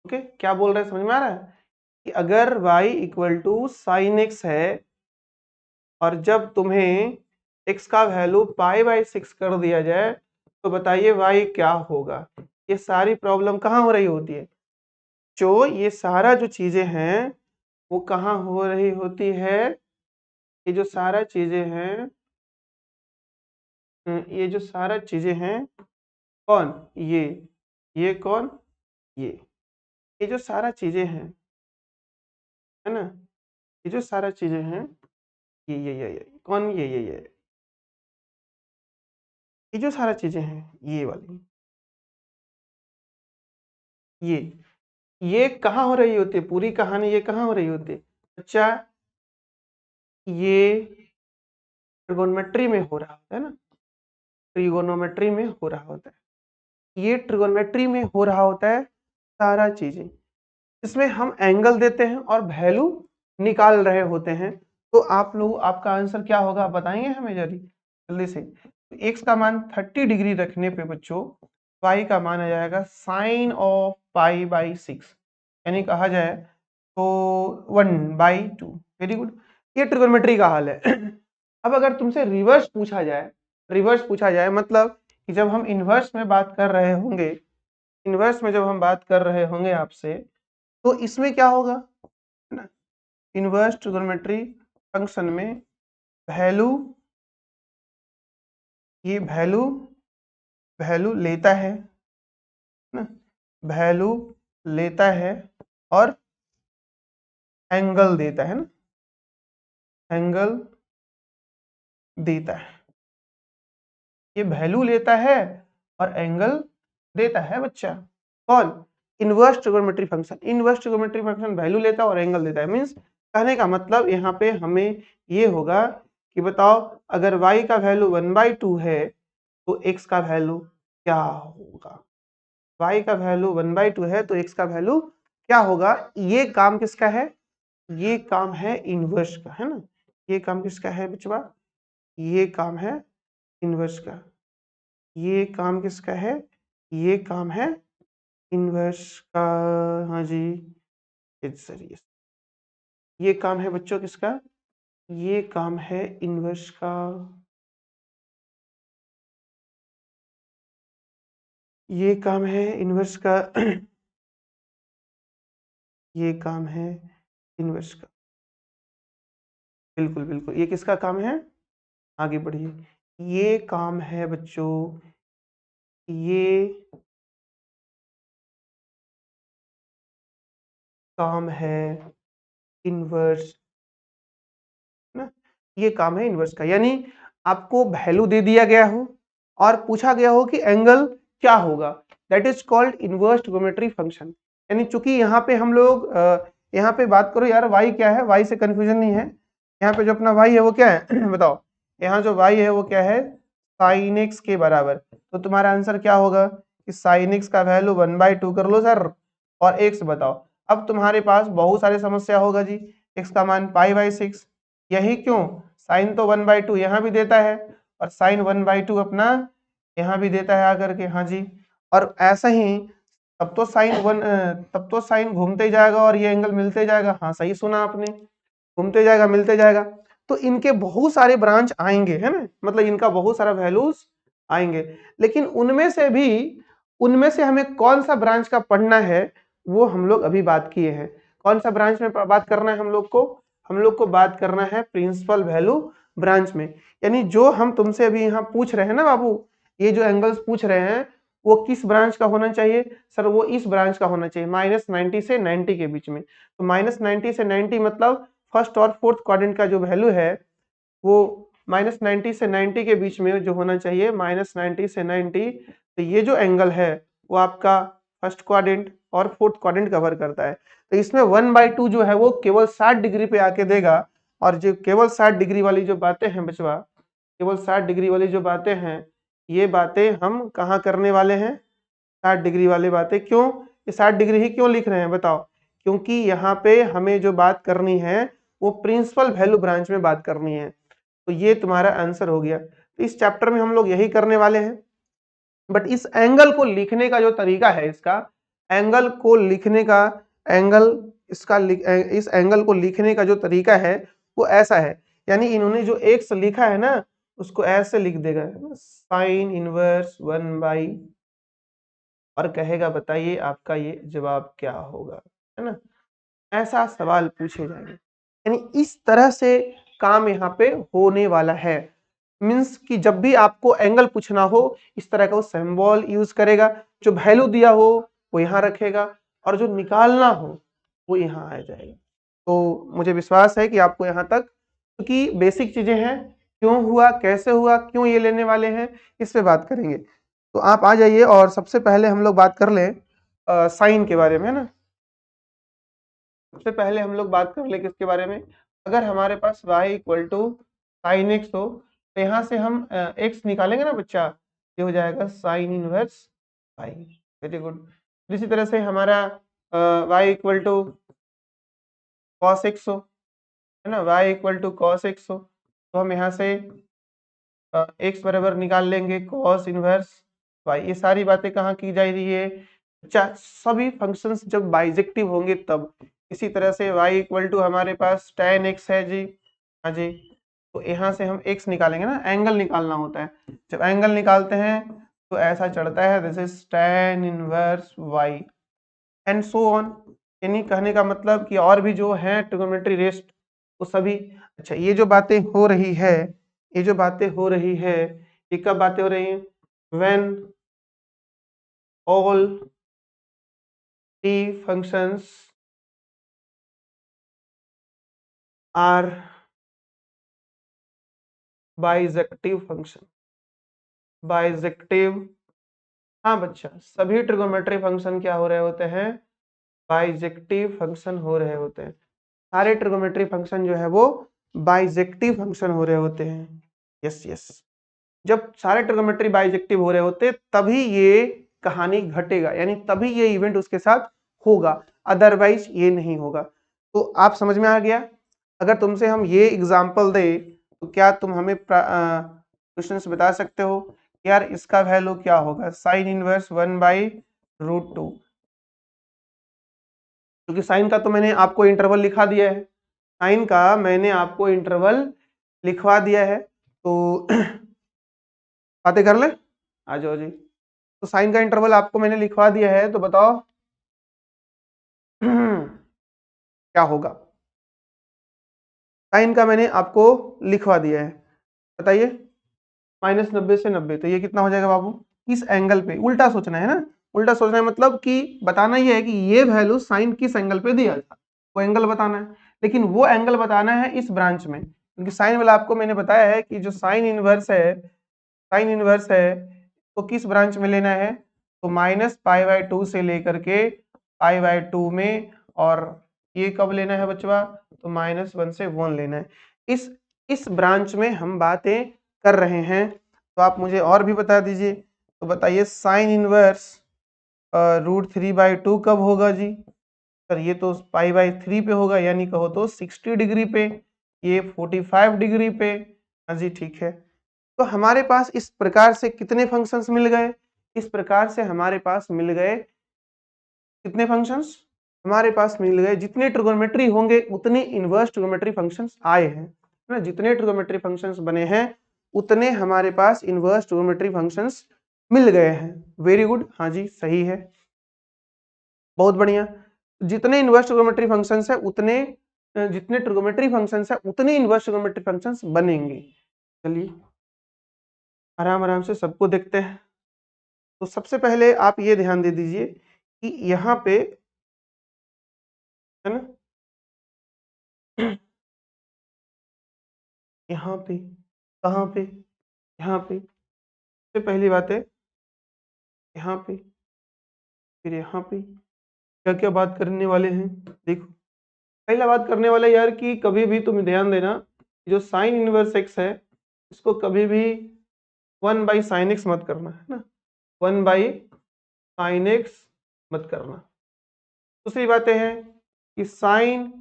ओके, क्या बोल रहे हैं, समझ में आ रहा है कि अगर y equal to sine x है और जब तुम्हें x का वैल्यू π/6 कर दिया जाए तो बताइए y क्या होगा। ये सारी प्रॉब्लम कहाँ हो रही होती है, जो ये सारा जो चीजें हैं वो कहाँ हो रही होती है, ये जो सारा चीजें हैं, ये जो सारा चीजें हैं, कौन, ये कौन, ये जो सारा चीजें हैं, है ना, ये जो सारा चीजें हैं, ये कौन, ये जो सारा चीजें हैं, ये वाली, ये कहाँ हो रही होती है, पूरी कहानी ये कहाँ हो रही होती है बच्चा, ये ट्रिगोनोमेट्री में हो रहा होता है ना, ट्रिगोनोमेट्री में हो रहा होता है, ये ट्रिगोनोमेट्री में हो रहा होता है सारा चीजें, इसमें हम एंगल देते हैं और वैल्यू निकाल रहे होते हैं। तो आप लोग, आपका आंसर क्या होगा, आप बताएंगे हमें जल्दी से। तो x का मान 30 डिग्री रखने पे बच्चों y का मान आ जाएगा साइन ऑफ π/6, यानी कहा जाए तो 1/2। वेरी गुड, ये ट्रिगोनोमेट्री का हाल है। अब अगर तुमसे रिवर्स पूछा जाए, मतलब कि जब हम इनवर्स में बात कर रहे होंगे, इनवर्स में जब हम बात कर रहे होंगे आपसे, तो इसमें क्या होगा, है ना, इनवर्स ट्रिगोनोमेट्री फंक्शन में वैल्यू, ये वैल्यू लेता है ना, वैल्यू लेता है और एंगल देता है ना, एंगल देता है, ये वैल्यू लेता है और एंगल देता है बच्चा, कौन, inverse trigonometry function. Inverse trigonometry function value लेता है और एंगल देता है, मींस कहने का मतलब यहाँ पे हमें ये होगा कि बताओ अगर y का वैल्यू 1/2 है तो x का वैल्यू क्या होगा, y का वैल्यू 1/2 है तो x का वैल्यू क्या होगा। ये काम किसका है, ये काम है इनवर्स का, है ना, ये काम किसका है बच्चा, ये काम है इनवर्स का, ये काम किसका है, ये काम है इनवर्स का, हाँ जी, सर ये काम है बच्चों किसका, ये काम है इनवर्स का, ये काम है इनवर्स का, ये काम है इनवर्स का, बिल्कुल बिल्कुल, ये किसका काम है, आगे बढ़िए, ये काम है बच्चों, ये काम है इनवर्स ना, ये काम है इनवर्स का, यानी आपको वैल्यू दे दिया गया हो और पूछा गया हो कि एंगल क्या होगा, that is called inverse trigonometry function. यानी चूंकि यहाँ पे हम लोग यहाँ पे बात करो यार, y क्या है, y से कंफ्यूजन नहीं है, यहाँ पे जो अपना y है वो क्या है बताओ, यहाँ जो y है वो क्या है, साइन एक्स के बराबर, तो तुम्हारा आंसर क्या होगा कि साइन एक्स का वैल्यू 1/2 कर लो सर, और x बताओ। अब तुम्हारे पास बहुत सारी समस्या होगा जी, x का मान π/6, यही क्यों, साइन तो 1/2 यहाँ भी देता है और साइन 1/2 अपना यहाँ भी देता है आकर के, हाँ जी, और ऐसा ही तब तो साइन घूमते जाएगा और ये एंगल मिलते जाएगा। हाँ सही सुना आपने, घूमते जाएगा मिलते जाएगा। तो इनके बहुत सारे ब्रांच आएंगे, है ना, मतलब इनका बहुत सारा वैल्यूज आएंगे, लेकिन उनमें से हमें कौन सा ब्रांच का पढ़ना है वो हम लोग अभी बात किए हैं। कौन सा ब्रांच में बात करना है हम लोग को बात करना है प्रिंसिपल वैल्यू ब्रांच में। यानी जो हम तुमसे अभी यहाँ पूछ रहे हैं ना बाबू, ये जो एंगल्स पूछ रहे हैं वो किस ब्रांच का होना चाहिए सर, वो इस ब्रांच का होना चाहिए, -90 से 90 के बीच में। तो -90 से 90 मतलब फर्स्ट और फोर्थ क्वाड्रेंट का जो वैल्यू है वो -90 से 90 के बीच में जो होना चाहिए, -90 से 90। तो ये जो एंगल है वो आपका फर्स्ट क्वाड्रेंट और फोर्थ क्वाड्रेंट कवर करता है। तो इसमें 1/2 जो है वो केवल 60 डिग्री पे आके देगा। और जो केवल 60 डिग्री वाली जो बातें हैं बचवा, केवल 60 डिग्री वाली जो बातें हैं, ये बातें हम कहाँ करने वाले हैं, 60 डिग्री वाली बातें। क्यों ये 60 डिग्री ही क्यों लिख रहे हैं बताओ? क्योंकि यहाँ पे हमें जो बात करनी है वो प्रिंसिपल वैल्यू ब्रांच में बात करनी है। तो ये तुम्हारा आंसर हो गया। तो इस चैप्टर में हम लोग यही करने वाले हैं। बट इस एंगल को लिखने का जो तरीका है, इसका एंगल को लिखने का इस एंगल को लिखने का जो तरीका है वो ऐसा है। यानी इन्होंने जो एक्स लिखा है ना उसको ऐसे लिख देगा, साइन इनवर्स 1/, और कहेगा बताइए आपका ये जवाब क्या होगा, है ना। ऐसा सवाल पूछे जाएंगे, यानी इस तरह से काम यहाँ पे होने वाला है। मीन्स कि जब भी आपको एंगल पूछना हो इस तरह का वो सिंबल यूज करेगा, जो वैल्यू दिया हो वो यहाँ रखेगा और जो निकालना हो वो यहाँ आ जाएगा। तो मुझे विश्वास है कि आपको यहाँ तक, क्योंकि बेसिक चीजें हैं, क्यों हुआ कैसे हुआ क्यों ये लेने वाले हैं इस पे बात करेंगे। तो आप आ जाइए और सबसे पहले हम लोग बात कर लें साइन के बारे में, है ना। सबसे पहले हम लोग बात कर ले किसके बारे में, अगर हमारे पास y equal to sine x हो तो यहाँ से हम x निकालेंगे ना बच्चा, ये हो जाएगा sine inverse y। Very good. इसी तरह से हमारा y equal to cos x हो, है ना, y equal to cos x हो तो हम यहाँ से x बराबर निकाल लेंगे कॉस इनवर्स y। ये सारी बातें कहाँ की जा रही है बच्चा, सभी फंक्शंस जब बाइजेक्टिव होंगे तब। इसी तरह से y इक्वल टू हमारे पास tan x है जी, हाँ जी, तो यहाँ से हम x निकालेंगे ना, एंगल निकालना होता है। जब एंगल निकालते हैं तो ऐसा चढ़ता है, this is tan inverse y and so on. यानी कहने का मतलब कि और भी जो है ट्रिगोनोमेट्री रेस्ट वो सभी। अच्छा ये जो बातें हो रही है, ये जो बातें हो रही है ये कब बातें हो रही हैं, when all t functions are bijective function. Bijective, हाँ बच्चा, सभी ट्रिगोनोमेट्री फंक्शन क्या हो रहे होते हैं, बाइजेक्टिव फंक्शन हो रहे होते हैं। सारे ट्रिगोनोमेट्री फंक्शन जो है वो बाइजेक्टिव फंक्शन हो रहे होते हैं। यस यस, जब सारे ट्रिगोनोमेट्री बाइजेक्टिव हो रहे होते तभी ये कहानी घटेगा, यानी तभी ये इवेंट उसके साथ होगा, अदरवाइज ये नहीं होगा। तो आप समझ में आ गया। अगर तुमसे हम ये एग्जांपल दे तो क्या तुम हमें क्वेश्चन बता सकते हो यार इसका वैल्यू क्या होगा, साइन इनवर्स 1/√2। क्योंकि साइन का तो मैंने आपको इंटरवल लिखा दिया है, साइन का मैंने आपको इंटरवल लिखवा दिया है, तो बातें कर ले, आ जाओ जी। तो साइन का इंटरवल आपको मैंने लिखवा दिया है, तो बताओ क्या होगा। साइन का मैंने आपको लिखवा दिया है, बताइए, -90 से 90, तो ये कितना हो जाएगा बाबू, इस एंगल पे उल्टा सोचना है ना। उल्टा सोचना है मतलब कि बताना ये है कि ये वैल्यू साइन किस एंगल पे दिया था, वो एंगल बताना है। लेकिन वो एंगल बताना है इस ब्रांच में, क्योंकि साइन वाला आपको मैंने बताया है कि जो साइन इनवर्स है, साइन इनवर्स है तो किस ब्रांच में लेना है, तो -π/2 से लेकर के π/2 में, और ये कब लेना है बच्चा, तो -1 से 1 लेना है। इस ब्रांच में हम बातें कर रहे हैं। तो आप मुझे और भी बता दीजिए, तो बताइए साइन इनवर्स √3/2 कब होगा जी, सर ये तो π/3 पे होगा, यानी कहो तो 60 डिग्री पे, ये 45 डिग्री पे। हाँ जी ठीक है। तो हमारे पास इस प्रकार से कितने फंक्शंस मिल गए, इस प्रकार से हमारे पास मिल गए कितने फंक्शंस हमारे पास मिल गए। जितने ट्रिगोनोमेट्री होंगे उतने इनवर्स ट्रिगोनोमेट्री फंक्शंस आए हैं, है ना। जितने ट्रिगोनोमेट्री फंक्शंस बने हैं उतने हमारे पास इनवर्स ट्रिगोनोमेट्री फंक्शंस मिल गए हैं। वेरी गुड, हाँ जी सही है, बहुत बढ़िया। जितने इनवर्स ट्रिगोनोमेट्री फंक्शंस है उतने जितने ट्रिगोनोमेट्री फंक्शंस है उतने इनवर्स ट्रिगोनोमेट्री फंक्शंस बनेंगे। चलिए आराम आराम से सबको देखते हैं। तो सबसे पहले आप ये ध्यान दे दीजिए कि यहाँ पे, है ना, यहाँ पे, कहाँ पे, यहाँ पे, सबसे पहली बात है यहाँ पे, फिर यहाँ पे क्या क्या बात करने वाले हैं। देखो पहला बात करने वाला यार कि कभी भी तुम ध्यान देना, जो साइन इनवर्स एक्स है इसको कभी भी 1/sin x मत करना, है ना, 1/sin x मत करना। दूसरी बातें हैं कि साइन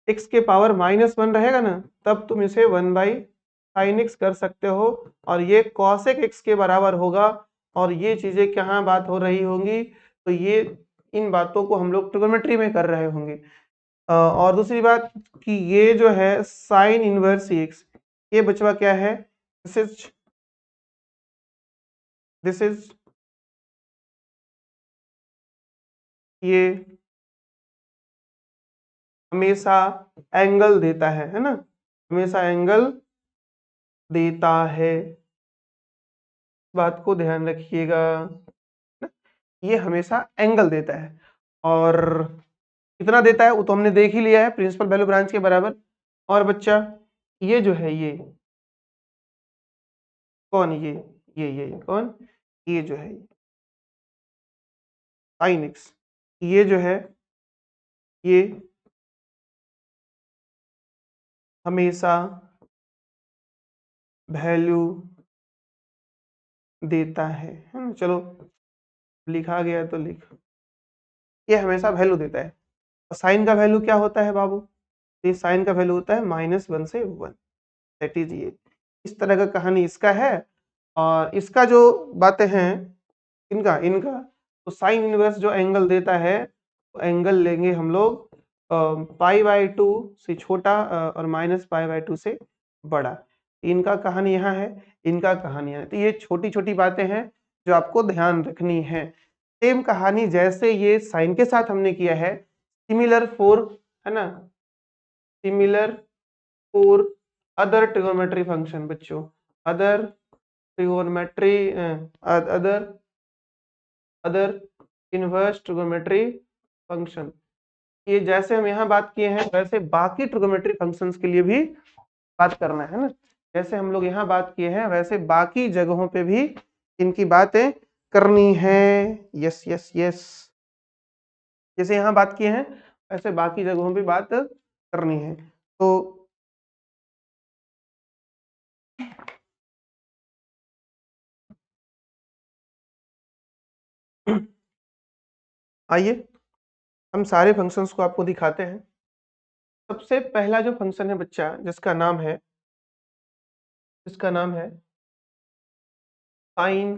x के पावर -1 रहेगा ना, तब तुम इसे 1/sin x कर सकते हो, और ये cosec x के बराबर होगा। और ये चीजें कहाँ बात हो रही होंगी, तो ये इन बातों को हम लोग ट्रिगोनोमेट्री में कर रहे होंगे। और दूसरी बात कि ये जो है साइन इनवर्स x, ये बचवा क्या है, दिस इज ये हमेशा एंगल देता है ना, हमेशा एंगल देता है, बात को ध्यान रखिएगा ना? ये हमेशा एंगल देता है, और कितना देता है वो तो हमने देख ही लिया है, प्रिंसिपल वैल्यू ब्रांच के बराबर। और बच्चा ये जो है ये कौन, ये कौन, ये जो है साइन एक्स, ये जो है ये हमेशा वैल्यू देता है ना। चलो लिखा गया तो लिख, ये हमेशा वैल्यू देता है। और साइन का वैल्यू क्या होता है बाबू, ये साइन का वैल्यू होता है -1 से 1, दैट इज ये। इस तरह का कहानी इसका है। और इसका जो बातें हैं इनका इनका तो साइन इनवर्स जो एंगल देता है, तो एंगल लेंगे हम लोग π/2 से छोटा और -π/2 से बड़ा। इनका कहानी यहाँ है, इनका कहानी है। तो ये छोटी छोटी बातें हैं जो आपको ध्यान रखनी है। सेम कहानी जैसे ये साइन के साथ हमने किया है, सिमिलर फॉर, है ना, similar for other trigonometry function बच्चों, other trigonometry other other inverse trigonometry function. ये जैसे हम यहाँ बात किए हैं वैसे बाकी ट्रिगोनोमेट्री फंक्शंस के लिए भी बात करना है ना। जैसे हम लोग यहाँ बात किए हैं वैसे बाकी जगहों पे भी इनकी बातें करनी है। यस यस यस, जैसे यहाँ बात किए हैं वैसे बाकी जगहों पे बात करनी है। तो आइए हम सारे फंक्शंस को आपको दिखाते हैं। सबसे पहला जो फंक्शन है बच्चा, जिसका नाम है साइन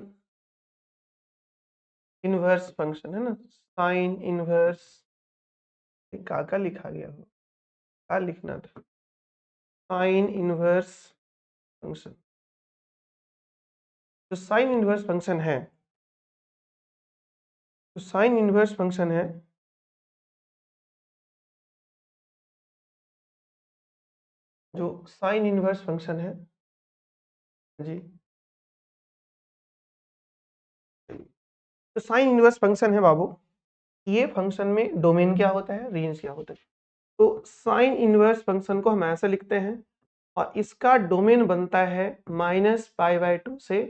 इनवर्स फंक्शन, है ना, साइन इनवर्स, का लिखा गया हो, क्या लिखना था, साइन इनवर्स फंक्शन। जो साइन इनवर्स फंक्शन है, जो साइन इनवर्स फंक्शन है, जो साइन इनवर्स फंक्शन है जी, तो साइन इनवर्स फंक्शन है बाबू, ये फंक्शन में डोमेन क्या होता है, रेंज क्या होता है। तो साइन इनवर्स फंक्शन को हम ऐसे लिखते हैं, और इसका डोमेन बनता है -π/2 से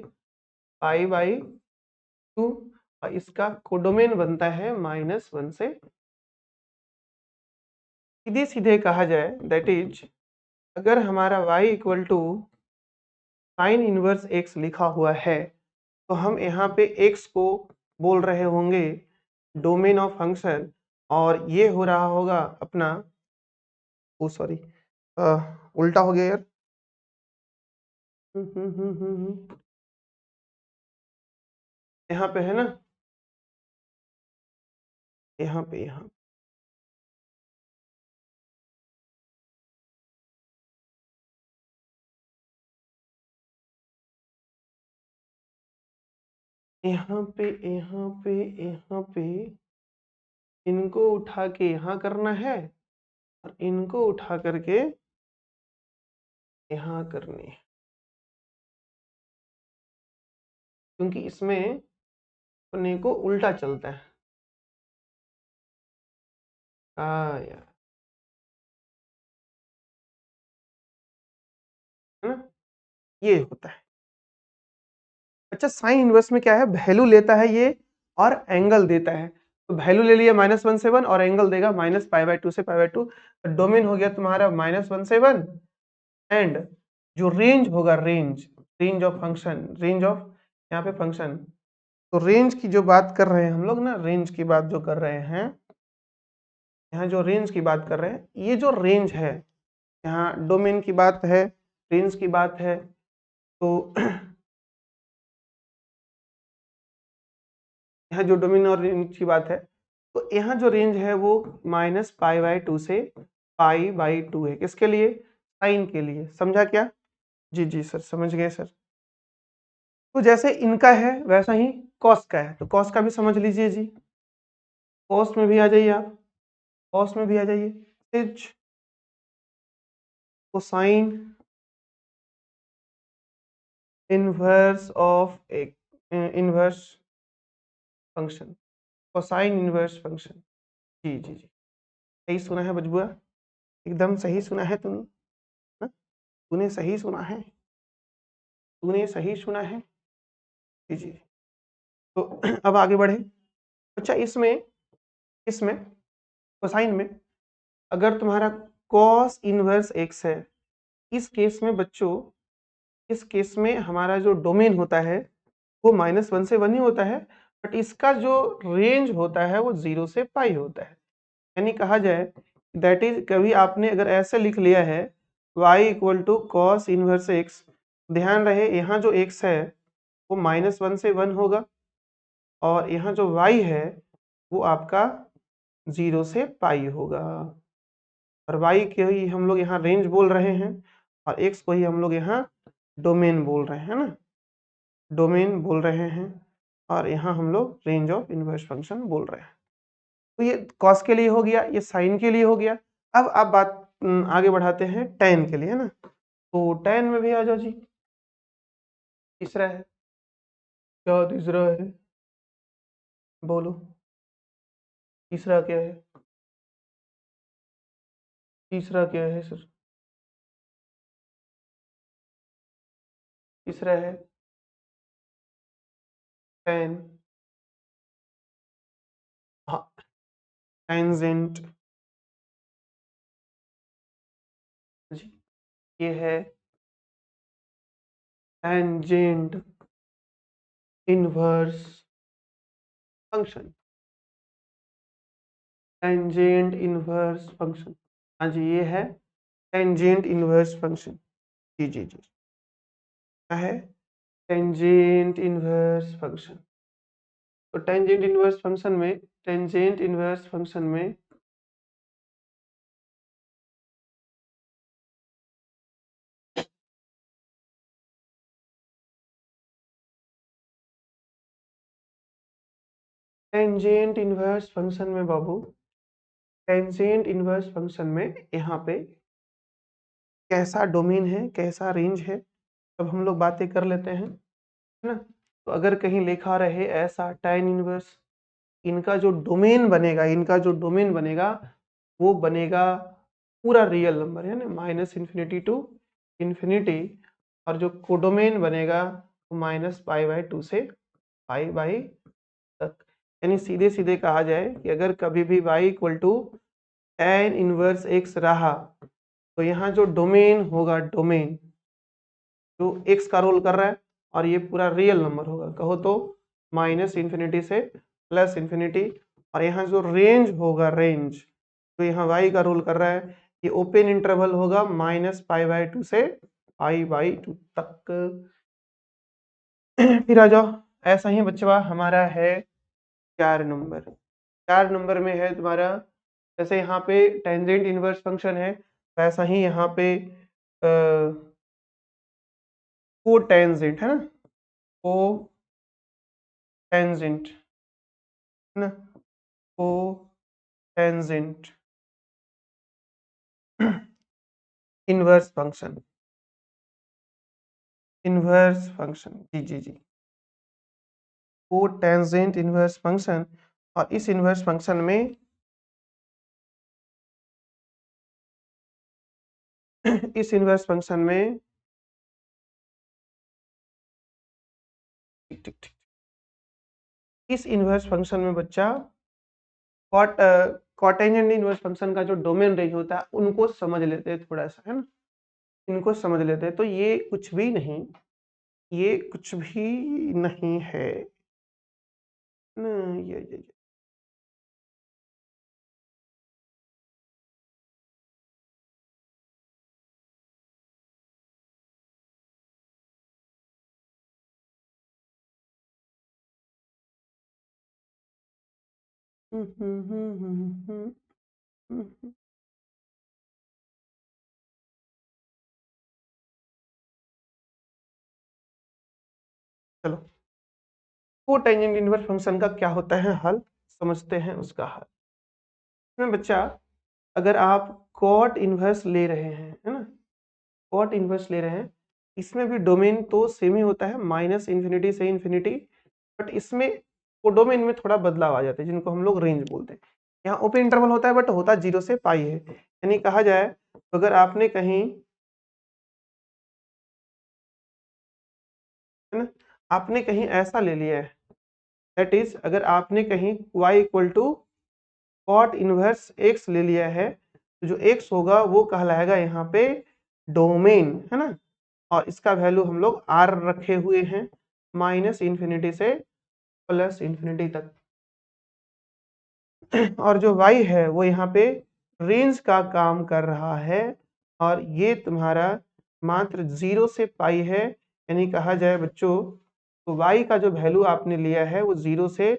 π/2, और इसका कोडोमेन बनता है -1 से। सीधे सीधे कहा जाए दैट इज, अगर हमारा y equal to sine inverse x लिखा हुआ है, तो हम यहाँ पे x को बोल रहे होंगे डोमेन ऑफ फंक्शन, और ये हो रहा होगा अपना, ओ सॉरी उल्टा हो गया यार, यहाँ पे है ना यहाँ पे यहाँ यहाँ पे यहाँ पे यहाँ पे इनको उठा के यहाँ करना है और इनको उठा करके यहाँ करनी है, क्योंकि इसमें अपने को उल्टा चलता है। यार, है ना, ये होता है। अच्छा, साइन इनवर्स में क्या है, वैल्यू लेता है ये और एंगल देता है। तो वैल्यू ले लिया -1/7 और एंगल देगा -π/2 से π/2। डोमेन हो गया तुम्हारा -1/7 एंड जो रेंज होगा, range of function, range of यहाँ पे फंक्शन। तो रेंज की जो बात कर रहे हैं हम लोग ना, रेंज की बात जो कर रहे हैं, यहाँ जो रेंज की बात कर रहे हैं, ये जो रेंज है, यहाँ डोमेन की बात है, रेंज की बात है, तो यहाँ जो डोमेन और रेंज की बात है, तो यहाँ जो रेंज है वो -π/2 से π/2 है। किसके लिए, साइन के लिए। समझा क्या? जी जी सर, समझ गए सर। तो जैसे इनका है वैसा ही कॉस का है, तो कॉस का भी समझ लीजिए जी। कॉस में भी आ जाइए आप, कॉस में भी आ जाइए। कोसाइन इनवर्स ऑफ एक inverse function, cosine inverse function. जी जी जी, सही सुना है बजबुआ, एकदम सही सुना है तूने, हाँ? तूने सही सुना है, तूने सही सुना है। जी जी, तो अब आगे बढ़े। अच्छा, इसमें इसमें कोसाइन में अगर तुम्हारा कॉस इनवर्स एक्स है, इस केस में बच्चों, इस केस में हमारा जो डोमेन होता है वो -1 से 1 ही होता है, बट इसका जो रेंज होता है वो 0 से पाई होता है। यानी कहा जाए, दैट इज, कभी आपने अगर ऐसे लिख लिया है y equal to cos inverse x, ध्यान रहे यहाँ जो x है वो -1 से 1 होगा और यहाँ जो y है वो आपका 0 से पाई होगा। और y के ही हम लोग यहाँ रेंज बोल रहे हैं और x को ही हम लोग यहाँ डोमेन बोल रहे हैं ना, डोमेन बोल रहे हैं, और यहाँ हम लोग रेंज ऑफ इनवर्स फंक्शन बोल रहे हैं। तो ये कॉस के लिए हो गया, ये साइन के लिए हो गया। अब आप बात आगे बढ़ाते हैं टैन के लिए, है ना। तो टैन में भी आ जाओ जी। तीसरा है, क्या तीसरा है, बोलो, तीसरा क्या है, तीसरा क्या है सर? तीसरा है टैन, हाँ, टेंजेंट जी, ये है tangent inverse function, tangent inverse function, हाँ जी, ये है टेंजेंट इनवर्स फंक्शन। जी जी जी, क्या है, टेंजेंट इनवर्स फंक्शन। तो टेंजेंट इनवर्स फंक्शन में, टेंजेंट इनवर्स फंक्शन में टेंजेंट इनवर्स फंक्शन में बाबू, टेंजेंट इनवर्स फंक्शन में यहाँ पे कैसा डोमेन है, कैसा रेंज है, अब हम लोग बातें कर लेते हैं, है ना। तो अगर कहीं लिखा रहे ऐसा tan इनवर्स, इनका जो डोमेन बनेगा, इनका जो डोमेन बनेगा वो बनेगा पूरा रियल नंबर, है ना, -∞ टू इन्फिनिटी, और जो कोडोमेन बनेगा वो -π/2 से π/, तक। यानी सीधे सीधे कहा जाए कि अगर कभी भी y equal to tan inverse x रहा, तो यहाँ जो डोमेन होगा, डोमेन जो x का रोल कर रहा है, और ये पूरा रियल नंबर होगा, कहो तो -∞ से +∞, और यहाँ जो रेंज होगा, रेंज तो यहाँ y का रोल कर रहा है, ये ओपन इंटरवल होगा -π/2 से π/2 तक। फिर आ जाओ, ऐसा ही बच्चा हमारा है 4 नंबर। 4 नंबर में है तुम्हारा, जैसे यहाँ पे टेंजेंट इनवर्स फंक्शन है, वैसा ही यहाँ पे को टेंजेंट है ना, को टेंजेंट है ना, cotangent inverse function, inverse function, जी जी जी, को टेंजेंट इनवर्स फंक्शन। और इस इनवर्स फंक्शन में इस इनवर्स फंक्शन में ठीक ठीक ठीक, इस इनवर्स फंक्शन में बच्चा कॉट कॉटेंजेंट इनवर्स फंक्शन का जो डोमेन रेंज होता है उनको समझ लेते हैं थोड़ा सा, है ना, इनको समझ लेते हैं। तो ये कुछ भी नहीं, ये कुछ भी नहीं है ना, ये चलो, को टेंजेंट इनवर्स फंक्शन का क्या होता है हल, समझते हैं उसका हल। इसमें बच्चा अगर आप कॉट इनवर्स ले रहे हैं, है ना, कॉट इनवर्स ले रहे हैं, इसमें भी डोमेन तो सेम ही होता है, माइनस इन्फिनिटी से इन्फिनिटी, बट इसमें वो डोमेन में थोड़ा बदलाव आ जाता है जिनको हम लोग रेंज बोलते हैं। यहाँ ओपन इंटरवल होता है बट होता 0 से पाई है, यानी कहा जाए तो अगर आपने कहीं, है ना, आपने कहीं ऐसा ले लिया है, दैट इज अगर आपने कहीं y equal to cot inverse x ले लिया है, तो जो x होगा वो कहलाएगा यहाँ पे डोमेन, है ना, और इसका वैल्यू हम लोग r रखे हुए हैं माइनस इन्फिनिटी से प्लस इन्फिनिटी तक। और जो y है वो यहाँ पे रेंज का काम कर रहा है, और ये तुम्हारा मात्र 0 से पाई है, यानी कहा जाए बच्चों तो y का जो वैल्यू आपने लिया है वो 0 से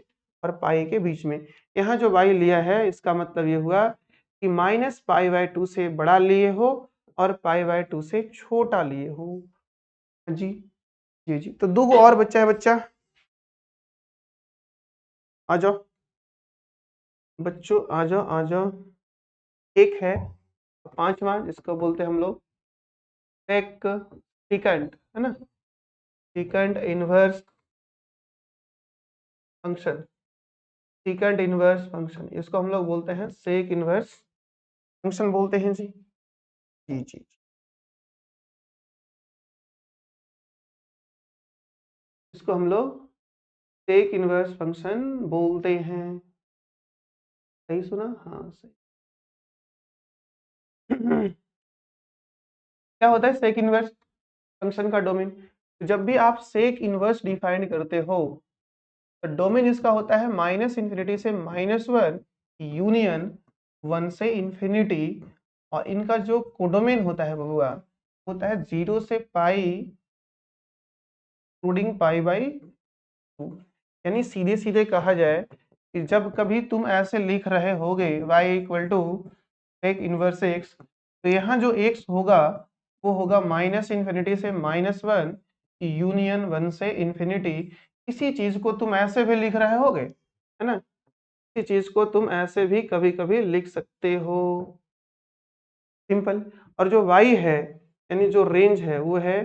और पाई के बीच में। यहाँ जो y लिया है इसका मतलब ये हुआ कि माइनस पाई बाय 2 से बड़ा लिए हो और पाई बाय 2 से छोटा लिए हो। जी जी जी, तो दो और बच्चा है, बच्चा आ जाओ, बच्चों आ जाओ आ जाओ। एक है पांचवा जिसको बोलते हैं हम लोग सेक सिकंड, है ना, second inverse function, second inverse function, इसको हम लोग बोलते हैं सेक इनवर्स फंक्शन बोलते हैं जी जी जी, इसको हम लोग सेक इनवर्स फंक्शन बोलते हैं। सही सुना, हाँ सही। क्या होता है सेक इनवर्स फंक्शन का डोमेन, जब भी आप सेक इनवर्स डिफाइन करते हो तो डोमेन इसका होता है माइनस इन्फिनिटी से -1 यूनियन 1 से इन्फिनिटी, और इनका जो कोडोमेन होता है बबुआ होता है 0 से पाई इंक्लूडिंग पाई बाई 2। यानी सीधे सीधे कहा जाए कि जब कभी तुम ऐसे लिख रहे होगे y इक्वल टू एक इनवर्स एक्स, तो यहाँ जो x होगा वो होगा माइनस इन्फिनिटी से -1 यूनियन 1 से इन्फिनिटी। इसी चीज को तुम ऐसे भी लिख रहे होगे, है ना, इसी चीज को तुम ऐसे भी कभी कभी लिख सकते हो, सिंपल। और जो y है यानी जो रेंज है वो है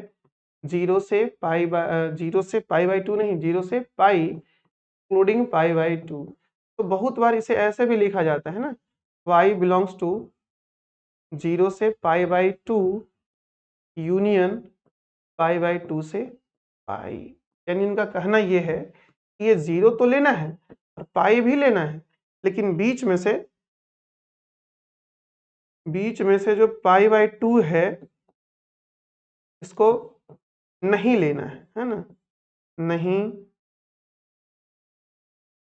0 से पाई बाई 2 नहीं, 0 से पाई इंक्लूडिंग पाई बाई 2। तो बहुत बार इसे ऐसे भी लिखा जाता है ना, y बिलोंग्स टू 0 से pi by 2 union pi by 2 से पाई। यानी इनका कहना ये है कि ये 0 तो लेना है और पाई भी लेना है, लेकिन बीच में से जो पाई बाई 2 है इसको नहीं लेना है ना, नहीं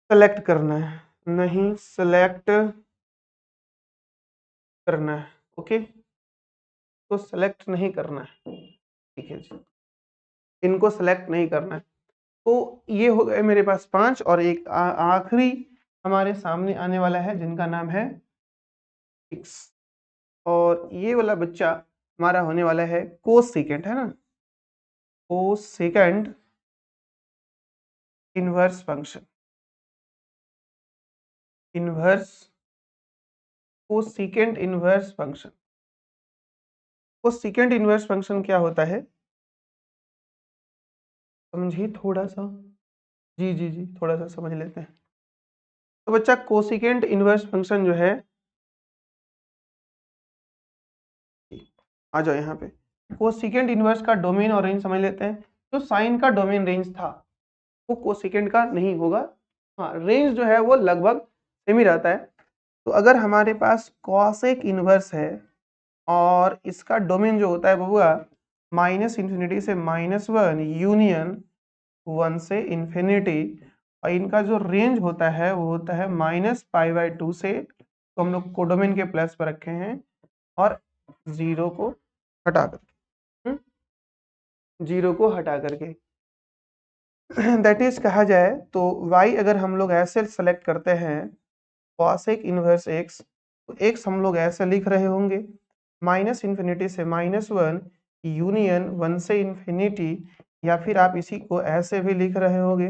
सेलेक्ट करना है, नहीं सेलेक्ट करना है, ओके, तो सेलेक्ट नहीं करना है, ठीक है जी, इनको सेलेक्ट नहीं करना है। तो ये हो गए मेरे पास 5, और एक आखिरी हमारे सामने आने वाला है जिनका नाम है x, और ये वाला बच्चा हमारा होने वाला है कोसेकेंट, है ना, cosecant inverse function, inverse cosecant inverse function. Cosecant inverse function क्या होता है, समझिए थोड़ा सा, जी जी जी थोड़ा सा समझ लेते हैं। तो बच्चा कोसेकेंट इनवर्स फंक्शन जो है, आ जाओ यहाँ पे, कोसेकेंट इनवर्स का डोमेन और रेंज समझ लेते हैं। जो साइन का डोमेन रेंज था वो कोसेकेंट का नहीं होगा, हाँ रेंज जो है वो लगभग सेम ही रहता है। तो अगर हमारे पास कॉसेक इनवर्स है और इसका डोमेन जो होता है वो हुआ -∞ से -1 यूनियन 1 से इन्फिनिटी, और इनका जो रेंज होता है वो होता है -π/2 से, तो हम लोग कोडोमेन के प्लस पर रखे हैं और 0 को हटा करके, 0 को हटा करके दैट इज कहा जाए तो y अगर हम लोग ऐसे सेलेक्ट करते हैं कॉसेक इनवर्स x, तो x हम लोग ऐसे लिख रहे होंगे -∞ से -1 यूनियन 1 से इन्फिनिटी, या फिर आप इसी को ऐसे भी लिख रहे होंगे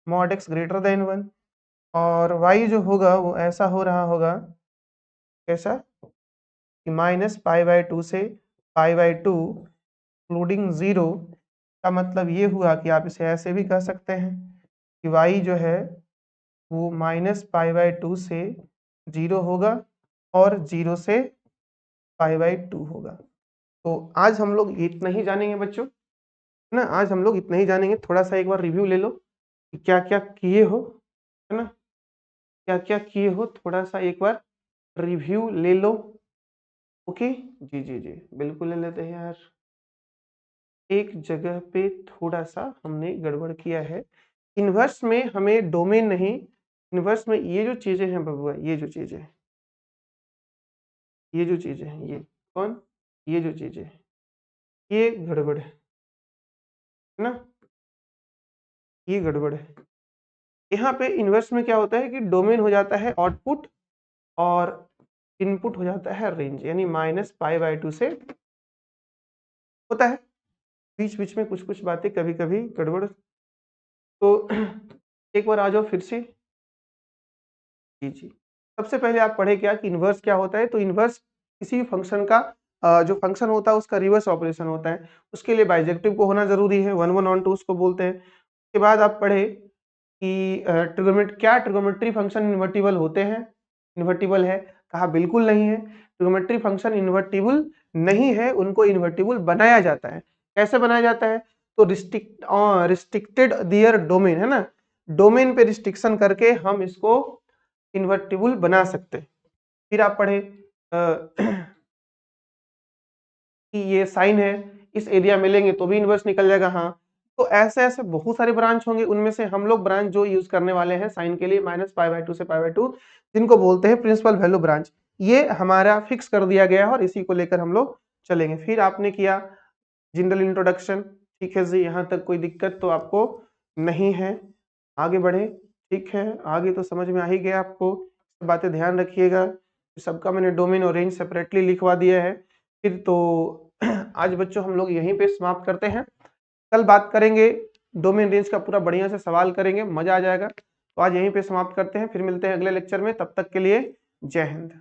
मॉड x ग्रेटर देन 1, और y जो होगा वो ऐसा हो रहा होगा, कैसा कि -π/2 से π/2 इंक्लूडिंग 0, का मतलब ये हुआ कि आप इसे ऐसे भी कह सकते हैं कि y जो है वो -π/2 से 0 होगा और 0 से π/2 होगा। तो आज हम लोग इतना ही जानेंगे बच्चों, है ना, आज हम लोग इतना ही जानेंगे। थोड़ा सा एक बार रिव्यू ले लो कि क्या क्या किए हो, है ना, क्या क्या किए हो, थोड़ा सा एक बार रिव्यू ले लो। ओके जी जी जी बिल्कुल ले लेते हैं यार, एक जगह पे थोड़ा सा हमने गड़बड़ किया है। इन्वर्स में हमें डोमेन नहीं, इन्वर्स में ये जो चीजें हैं बबुआ, ये जो चीजें, ये जो चीजें हैं, ये कौन, ये जो चीजें, ये गड़बड़ है ना, ये गड़बड़ है। यहाँ पे इन्वर्स में क्या होता है कि डोमेन हो जाता है आउटपुट और इनपुट हो जाता है रेंज, यानी -π/2 से होता है। बीच बीच में कुछ कुछ बातें कभी कभी गड़बड़, तो एक बार आ जाओ फिर से। जी जी, सबसे पहले आप पढ़े क्या कि इन्वर्स क्या होता है। तो इन्वर्स किसी भी फंक्शन का जो फंक्शन होता है उसका रिवर्स ऑपरेशन होता है, उसके लिए बाइजेक्टिव को होना जरूरी है, 1 1 ऑन 2 उसको बोलते हैं। उसके बाद आप पढ़े कि ट्रिगोमेट्री फंक्शन इन्वर्टिबल होते हैं, इन्वर्टिबल है, कहा बिल्कुल नहीं है। ट्रिगोमेट्री फंक्शन इन्वर्टिबल नहीं है, उनको इन्वर्टिबल बनाया जाता है। कैसे बनाया जाता है, तो रिस्ट्रिक्टेड दियर डोमेन, है ना, डोमेन पे रिस्ट्रिक्शन करके हम इसको इन्वर्टिबल बना सकते हैं। फिर आप पढ़े कि ये साइन है, इस एरिया में लेंगे तो भी इन्वर्स निकल जाएगा, हाँ। तो ऐसे ऐसे बहुत सारे ब्रांच होंगे, उनमें से हम लोग ब्रांच जो यूज करने वाले हैं साइन के लिए -π/2 से π/2, जिनको बोलते हैं प्रिंसिपल वैल्यू ब्रांच, ये हमारा फिक्स कर दिया गया है और इसी को लेकर हम लोग चलेंगे। फिर आपने किया जनरल इंट्रोडक्शन, ठीक है जी, यहाँ तक कोई दिक्कत तो आपको नहीं है, आगे बढ़े, ठीक है, आगे तो समझ में आ ही गया आपको, बातें ध्यान रखिएगा। सबका मैंने डोमेन और रेंज सेपरेटली लिखवा दिया है। फिर तो आज बच्चों हम लोग यहीं पे समाप्त करते हैं, कल बात करेंगे डोमेन रेंज का, पूरा बढ़िया से सवाल करेंगे, मजा आ जाएगा। तो आज यहीं पे समाप्त करते हैं, फिर मिलते हैं अगले लेक्चर में, तब तक के लिए जय हिंद।